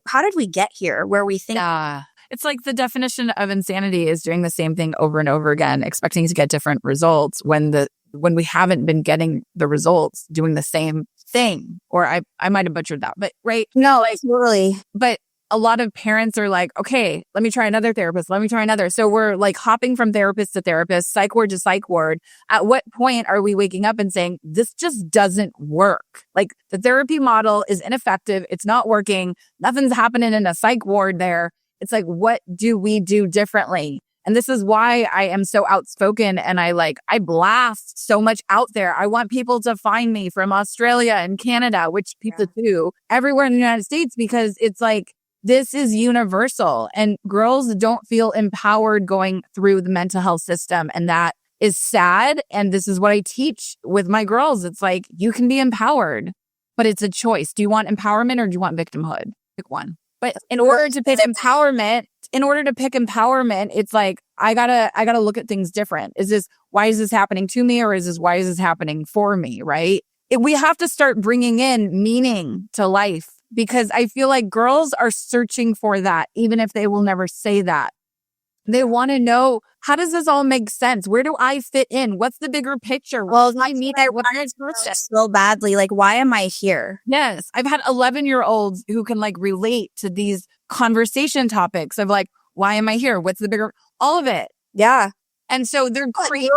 how did we get here where we think? Yeah. It's like the definition of insanity is doing the same thing over and over again, expecting to get different results when we haven't been getting the results doing the same thing. Or I might have butchered that, but right. No, it's really, but a lot of parents are like, okay, let me try another therapist. Let me try another. So we're like hopping from therapist to therapist, psych ward to psych ward. At what point are we waking up and saying, this just doesn't work? Like the therapy model is ineffective. It's not working. Nothing's happening in a psych ward there. It's like, what do we do differently? And this is why I am so outspoken and I blast so much out there. I want people to find me from Australia and Canada, which people do everywhere in the United States, because it's like, this is universal and girls don't feel empowered going through the mental health system. And that is sad. And this is what I teach with my girls. It's like, you can be empowered, but it's a choice. Do you want empowerment or do you want victimhood? Pick one. But in order to pick empowerment, it's like, I gotta look at things different. Why is this happening to me? Or why is this happening for me? Right? We have to start bringing in meaning to life, because I feel like girls are searching for that, even if they will never say that. They want to know, how does this all make sense? Where do I fit in? What's the bigger picture? Well, I wanted so badly. Like, why am I here? Yes. I've had 11-year-olds who can like relate to these conversation topics of like, why am I here? What's the bigger, all of it. Yeah. And so they're creating.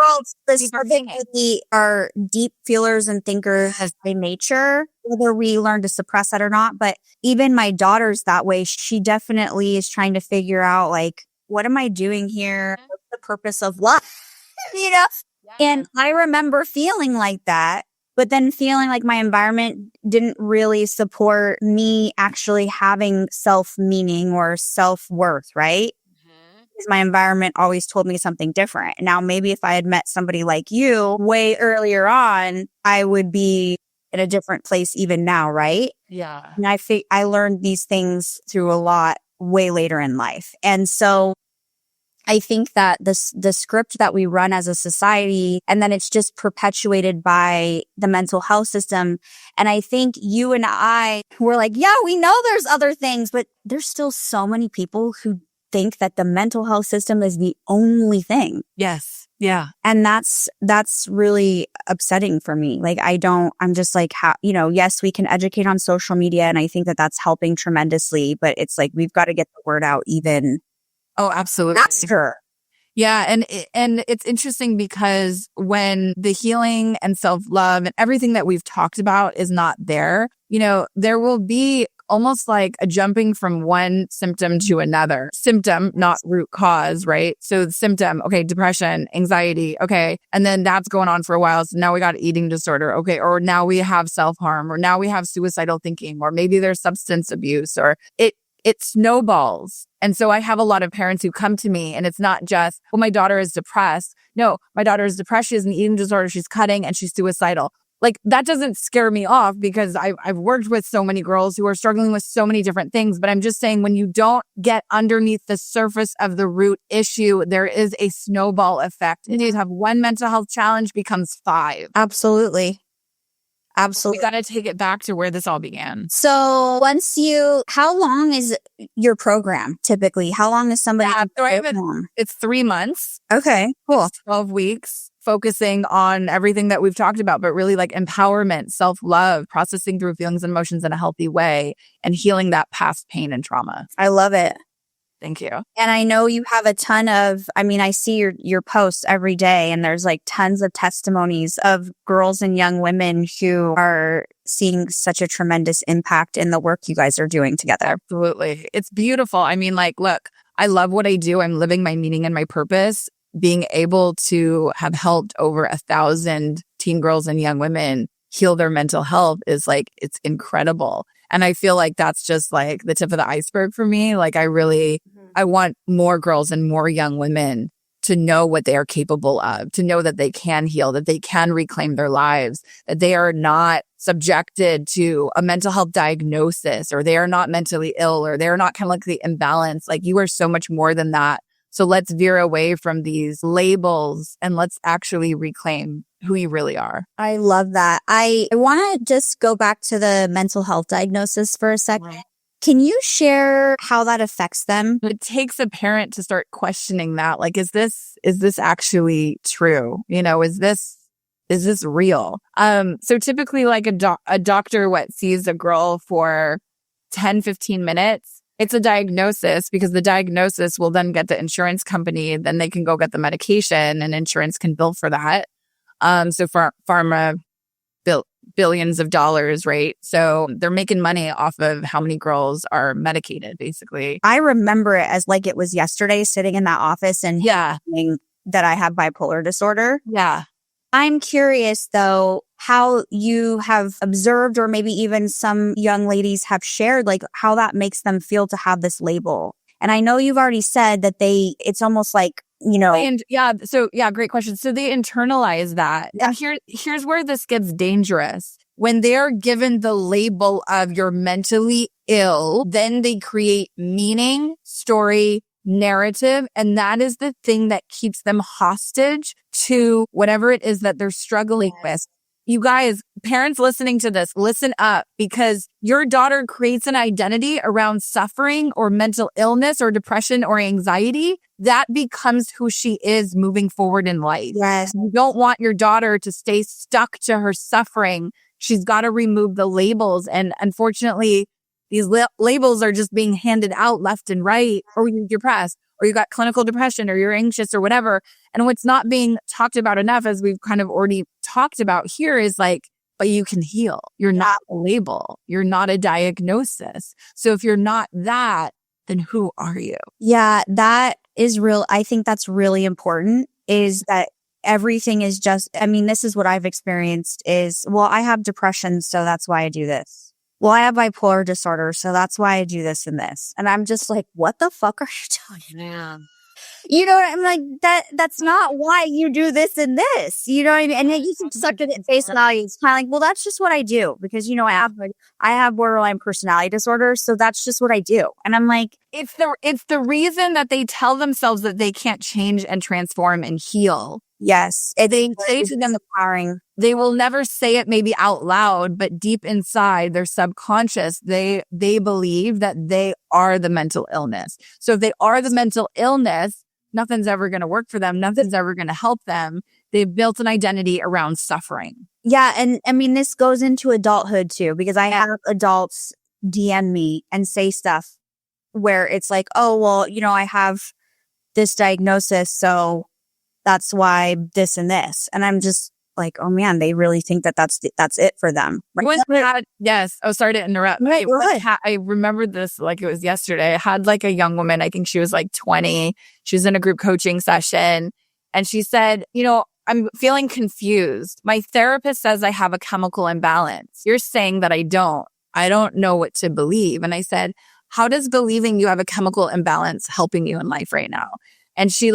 We are deep feelers and thinkers by nature, whether we learn to suppress that or not. But even my daughter's that way. She definitely is trying to figure out, like, what am I doing here? What's the purpose of life? Yeah. And I remember feeling like that, but then feeling like my environment didn't really support me actually having self-meaning or self-worth, right? Because my environment always told me something different. Now, maybe if I had met somebody like you way earlier on, I would be in a different place even now, right? Yeah. And I learned these things through a lot way later in life. And so I think that the script that we run as a society, and then it's just perpetuated by the mental health system. And I think you and I were like, yeah, we know there's other things, but there's still so many people who think that the mental health system is the only thing. Yes. Yeah. And that's really upsetting for me. Like, I'm just like, yes, we can educate on social media. And I think that that's helping tremendously, but it's like, we've got to get the word out even. Oh, absolutely. Faster. Yeah. And it's interesting because when the healing and self-love and everything that we've talked about is not there, there will be almost like a jumping from one symptom to another. Symptom, not root cause, right? So the symptom, okay, depression, anxiety, okay. And then that's going on for a while. So now we got eating disorder, okay. Or now we have self-harm, or now we have suicidal thinking, or maybe there's substance abuse, or it snowballs. And so I have a lot of parents who come to me, and it's not just, well, my daughter is depressed. No, my daughter is depressed. She has an eating disorder. She's cutting and she's suicidal. Like, that doesn't scare me off, because I've worked with so many girls who are struggling with so many different things. But I'm just saying, when you don't get underneath the surface of the root issue, there is a snowball effect. And you have one mental health challenge becomes 5. Absolutely. We got to take it back to where this all began. So how long is your program typically? How long is somebody? It's 3 months. Okay, cool. 12 weeks, focusing on everything that we've talked about, but really like empowerment, self-love, processing through feelings and emotions in a healthy way, and healing that past pain and trauma. I love it. Thank you. And I know you have a ton of, I see your posts every day, and there's like tons of testimonies of girls and young women who are seeing such a tremendous impact in the work you guys are doing together. Absolutely. It's beautiful. Look, I love what I do. I'm living my meaning and my purpose. Being able to have helped over 1,000 teen girls and young women heal their mental health is like, it's incredible. And I feel like that's just like the tip of the iceberg for me. Like, I want more girls and more young women to know what they are capable of, to know that they can heal, that they can reclaim their lives, that they are not subjected to a mental health diagnosis, or they are not mentally ill, or they're not kind of like the imbalance. Like, you are so much more than that. So let's veer away from these labels and let's actually reclaim who you really are. I love that. I want to just go back to the mental health diagnosis for a second. Right. Can you share how that affects them? It takes a parent to start questioning that. Like, is this actually true? Is this real? So typically, like a doctor sees a girl for 10, 15 minutes. It's a diagnosis, because the diagnosis will then get the insurance company, then they can go get the medication, and insurance can bill for that. So pharma billions of dollars, right? So they're making money off of how many girls are medicated, basically. I remember it as like it was yesterday, sitting in that office and that I have bipolar disorder. Yeah. I'm curious, though, how you have observed, or maybe even some young ladies have shared, like how that makes them feel to have this label. And I know you've already said that it's almost like, And great question. So they internalize that. Yeah. And here's where this gets dangerous. when they're given the label of you're mentally ill, then they create meaning, story, narrative. And that is the thing that keeps them hostage to whatever it is that they're struggling with. You guys, parents listening to this, listen up, because your daughter creates an identity around suffering or mental illness or depression or anxiety. That becomes who she is moving forward in life. Yes. You don't want your daughter to stay stuck to her suffering. She's got to remove the labels. And unfortunately, these labels are just being handed out left and right. Or you're depressed, or you got clinical depression, or you're anxious, or whatever. And what's not being talked about enough, as we've kind of already talked about here, is like, but you can heal. You're not a label. You're not a diagnosis. So if you're not that, then who are you? Yeah, that is real. I think that's really important, is that everything is just, I mean, this is what I've experienced is, well, I have depression, so that's why I do this. Well, I have bipolar disorder, so that's why I do this and this. And I'm just like, what the fuck are you talking about? You know, I'm like, that's not why you do this and this. You know what I mean? And then you can suck it at face value. It's kind of like, well, that's just what I do, because, you know, I have borderline personality disorder, so that's just what I do. And I'm like, it's the reason that they tell themselves that they can't change and transform and heal. yes, They say to them, empowering. they will never say it maybe out loud, but deep inside their subconscious, they believe that they are the mental illness. So if they are the mental illness, nothing's ever going to work for them. Nothing's ever going to help them. They've built an identity around suffering. Yeah. And I mean, this goes into adulthood too, because I have adults DM me and say stuff where it's like, oh, well, you know, I have this diagnosis, so that's why this and this. And I'm just like, oh man, they really think that that's it for them. Right? Yes. Oh, sorry to interrupt. Right, go ahead. I remember this like it was yesterday. I had like a young woman, I think she was like 20. She was in a group coaching session, and she said, you know, I'm feeling confused. My therapist says I have a chemical imbalance. You're saying that I don't. I don't know what to believe. And I said, how does believing you have a chemical imbalance helping you in life right now? And she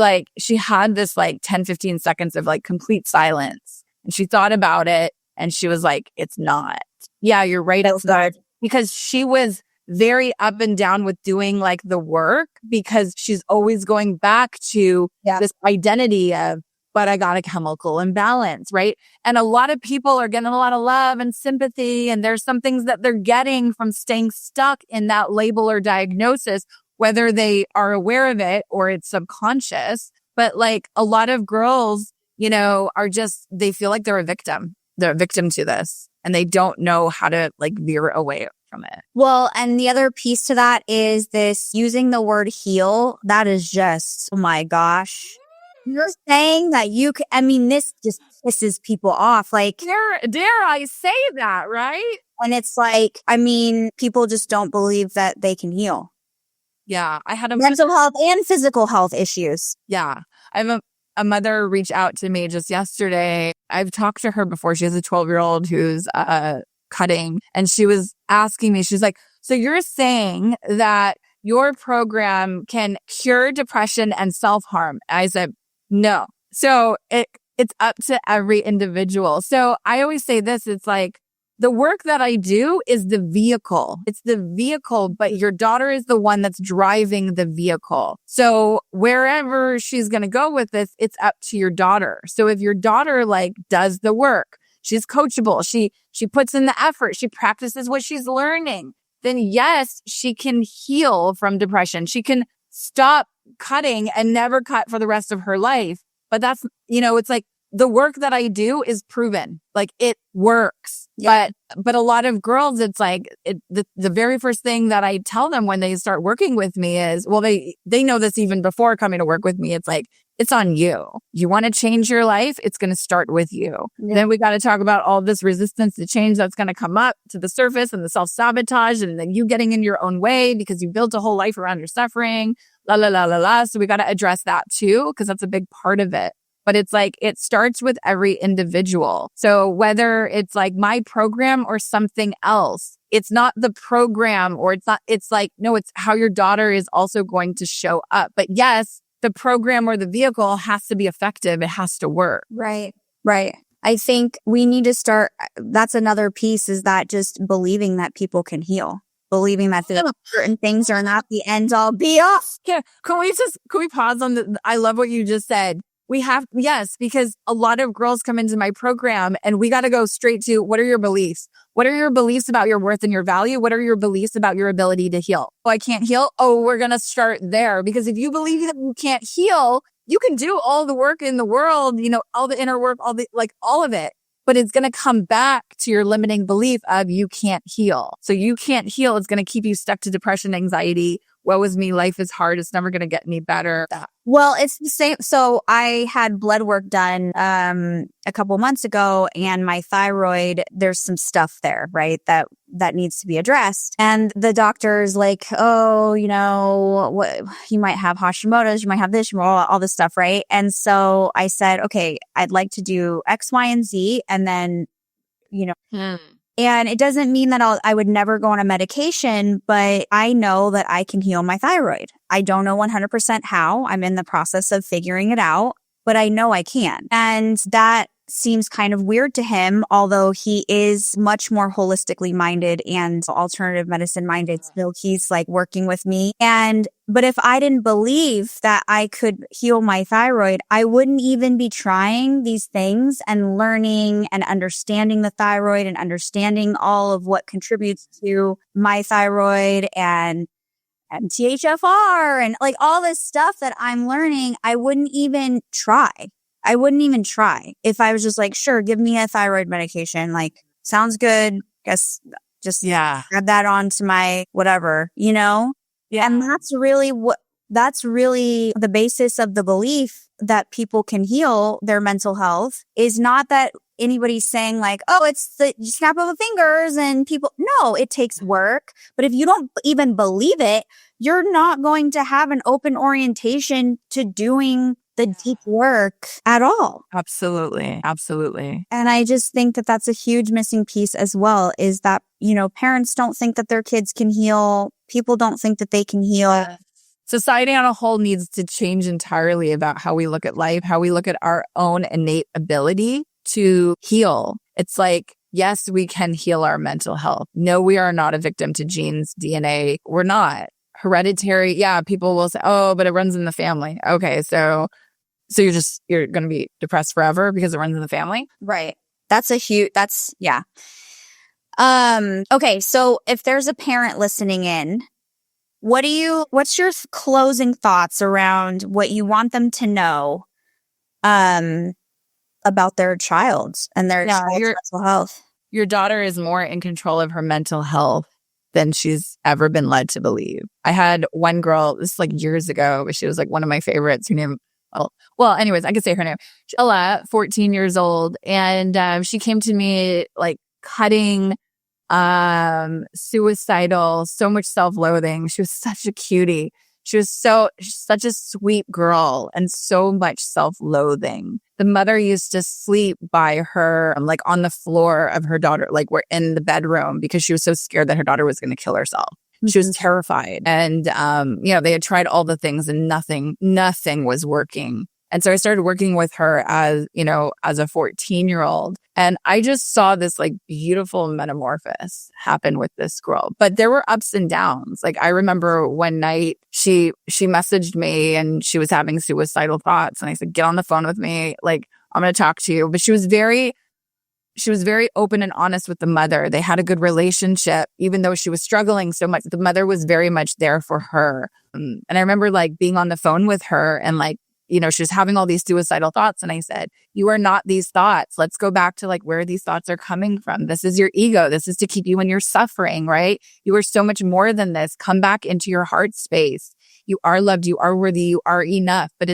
had this like 10, 15 seconds of like complete silence. And she thought about it, and she was like, it's not. Yeah, you're right. It's not. Because she was very up and down with doing like the work, because she's always going back to this identity of, but I got a chemical imbalance, right? And a lot of people are getting a lot of love and sympathy, and there's some things that they're getting from staying stuck in that label or diagnosis, whether they are aware of it or it's subconscious. But like a lot of girls, you know, are just, they feel like they're a victim. They're a victim to this, and they don't know how to like veer away from it. Well, and the other piece to that is this using the word heal. That is just, oh my gosh. You're saying that I mean, this just pisses people off. Like, dare I say that, right? And it's like, I mean, people just don't believe that they can heal. Yeah. I had a mental health and physical health issues. Yeah. I have a mother reach out to me just yesterday. I've talked to her before. She has a 12-year-old who's cutting, and she was asking me, she's like, so you're saying that your program can cure depression and self-harm? I said, no. So it's up to every individual. So I always say this, it's like, the work that I do is the vehicle. It's the vehicle, but your daughter is the one that's driving the vehicle. So wherever she's going to go with this, it's up to your daughter. So if your daughter like does the work, she's coachable, she puts in the effort, she practices what she's learning, then yes, she can heal from depression. She can stop cutting and never cut for the rest of her life. But that's, you know, it's like, the work that I do is proven, like it works. Yeah. But a lot of girls, it's like the very first thing that I tell them when they start working with me is, well, they know this even before coming to work with me. It's like, it's on you. You want to change your life? It's going to start with you. Yeah. Then we got to talk about all this resistance to change that's going to come up to the surface, and the self-sabotage, and then you getting in your own way because you built a whole life around your suffering, la, la, la, la, la. So we got to address that too, because that's a big part of it. But it's like, it starts with every individual. So whether it's like my program or something else, it's not the program, or it's like, no, it's how your daughter is also going to show up. But yes, the program or the vehicle has to be effective. It has to work. Right. Right. I think we need to start. That's another piece, is that just believing that people can heal, believing that certain things are not the end all be all. Yeah. Can we pause on I love what you just said. Yes, because a lot of girls come into my program and we got to go straight to, what are your beliefs? What are your beliefs about your worth and your value? What are your beliefs about your ability to heal? Oh, I can't heal. Oh, we're going to start there, because if you believe that you can't heal, you can do all the work in the world, all the inner work, all of it. But it's going to come back to your limiting belief of you can't heal. So you can't heal. It's going to keep you stuck to depression, anxiety. Woe is me. Life is hard. It's never going to get any better. Well, it's the same. So I had blood work done a couple months ago, and my thyroid, there's some stuff there, right, that needs to be addressed. And the doctor's like, oh, what, you might have Hashimoto's, you might have this, all this stuff, right? And so I said, okay, I'd like to do X, Y, and Z, and then, And it doesn't mean that I would never go on a medication, but I know that I can heal my thyroid. I don't know 100% how. I'm in the process of figuring it out, but I know I can. And that seems kind of weird to him, although he is much more holistically minded and alternative medicine minded. So he's like working with me. But if I didn't believe that I could heal my thyroid, I wouldn't even be trying these things and learning and understanding the thyroid and understanding all of what contributes to my thyroid and THFR and like all this stuff that I'm learning. I wouldn't even try. If I was just like, sure, give me a thyroid medication. Like, sounds good. Guess just add that on to my whatever, Yeah. And that's really the basis of the belief that people can heal their mental health, is not that anybody's saying like, oh, it's the snap of the fingers and people. No, it takes work. But if you don't even believe it, you're not going to have an open orientation to doing the deep work at all. Absolutely. Absolutely. And I just think that that's a huge missing piece as well, is that, parents don't think that their kids can heal. People don't think that they can heal. Yeah. Society on a whole needs to change entirely about how we look at life, how we look at our own innate ability to heal. It's like, yes, we can heal our mental health. No, we are not a victim to genes, DNA. We're not. Hereditary. Yeah, people will say, oh, but it runs in the family. Okay, so you're going to be depressed forever because it runs in the family? Right. Yeah. Okay. So if there's a parent listening in, what's your closing thoughts around what you want them to know, about their child and their child's mental health? Your daughter is more in control of her mental health than she's ever been led to believe. I had one girl, this is like years ago, but she was like one of my favorites. Her name, anyways, I could say her name. Ella, 14 years old. And she came to me like cutting, suicidal, so much self-loathing. She was such a cutie. She was such a sweet girl and so much self-loathing. The mother used to sleep by her, like on the floor of her daughter, like we're in the bedroom, because she was so scared that her daughter was going to kill herself. She was terrified. And, they had tried all the things and nothing was working. And so I started working with her as a 14-year-old. And I just saw this like beautiful metamorphosis happen with this girl. But there were ups and downs. Like I remember one night she messaged me and she was having suicidal thoughts. And I said, get on the phone with me. Like, I'm going to talk to you. But she was very open and honest with the mother. They had a good relationship, even though she was struggling so much. The mother was very much there for her. And I remember like being on the phone with her and like, she was having all these suicidal thoughts. And I said, you are not these thoughts. Let's go back to like where these thoughts are coming from. This is your ego. This is to keep you in your suffering, right? You are so much more than this. Come back into your heart space. You are loved. You are worthy. You are enough. But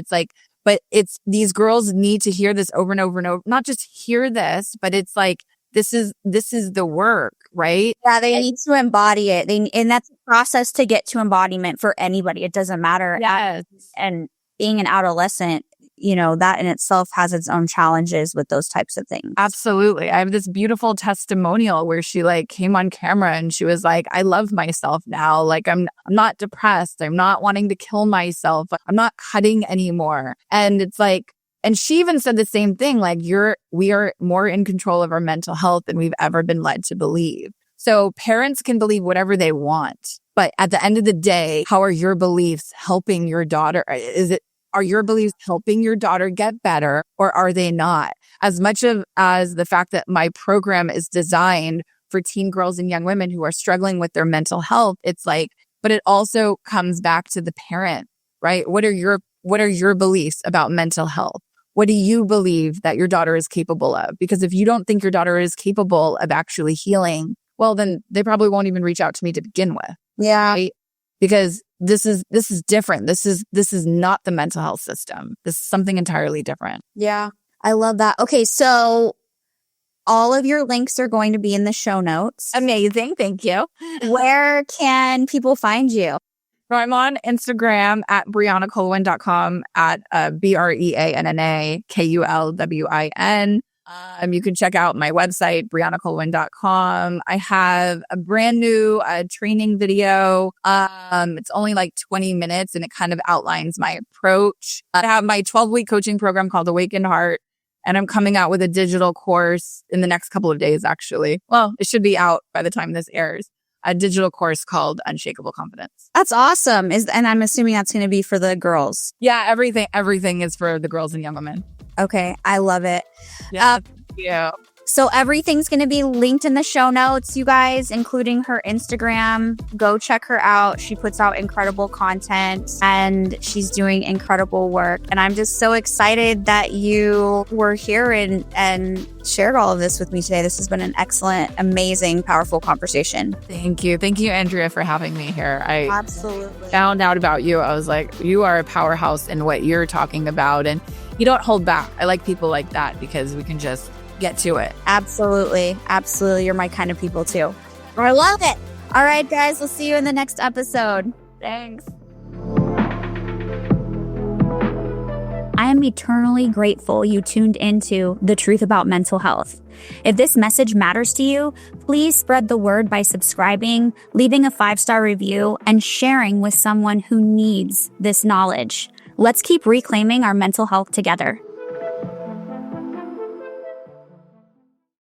it's these girls need to hear this over and over and over. Not just hear this, but it's like, this is the work, right? Yeah, they need to embody it. And that's a process to get to embodiment for anybody. It doesn't matter. Yes. And being an adolescent, that in itself has its own challenges with those types of things. Absolutely. I have this beautiful testimonial where she like came on camera and she was like, I love myself now. Like I'm not depressed. I'm not wanting to kill myself. I'm not cutting anymore. And it's like, And she even said the same thing, like we are more in control of our mental health than we've ever been led to believe. So parents can believe whatever they want, but at the end of the day, how are your beliefs helping your daughter? Are your beliefs helping your daughter get better, or are they not? As much as the fact that my program is designed for teen girls and young women who are struggling with their mental health, it's like, but it also comes back to the parent, right? What are your beliefs about mental health? What do you believe that your daughter is capable of? Because if you don't think your daughter is capable of actually healing, well, then they probably won't even reach out to me to begin with. Yeah. Right? Because this is different. This is not the mental health system. This is something entirely different. Yeah. I love that. Okay. So all of your links are going to be in the show notes. Amazing. Thank you. Where can people find you? So I'm on Instagram at BreannaKulwin.com at BreannaKulwin. You can check out my website, BreannaKulwin.com. I have a brand new training video. It's only like 20 minutes and it kind of outlines my approach. I have my 12-week coaching program called Awakened Heart, and I'm coming out with a digital course in the next couple of days, actually. Well, it should be out by the time this airs. A digital course called Unshakable Confidence. That's awesome. And I'm assuming that's going to be for the girls. Yeah, everything is for the girls and young women. Okay. I love it. Yeah. Yeah. So everything's going to be linked in the show notes, you guys, including her Instagram. Go check her out. She puts out incredible content and she's doing incredible work. And I'm just so excited that you were here and shared all of this with me today. This has been an excellent, amazing, powerful conversation. Thank you. Thank you, Andrea, for having me here. I absolutely found out about you. I was like, you are a powerhouse in what you're talking about. And you don't hold back. I like people like that because we can just get to it. Absolutely. Absolutely. You're my kind of people too. I love it. All right, guys. We'll see you in the next episode. Thanks. I am eternally grateful you tuned into The Truth About Mental Health. If this message matters to you, please spread the word by subscribing, leaving a 5-star review, and sharing with someone who needs this knowledge. Let's keep reclaiming our mental health together.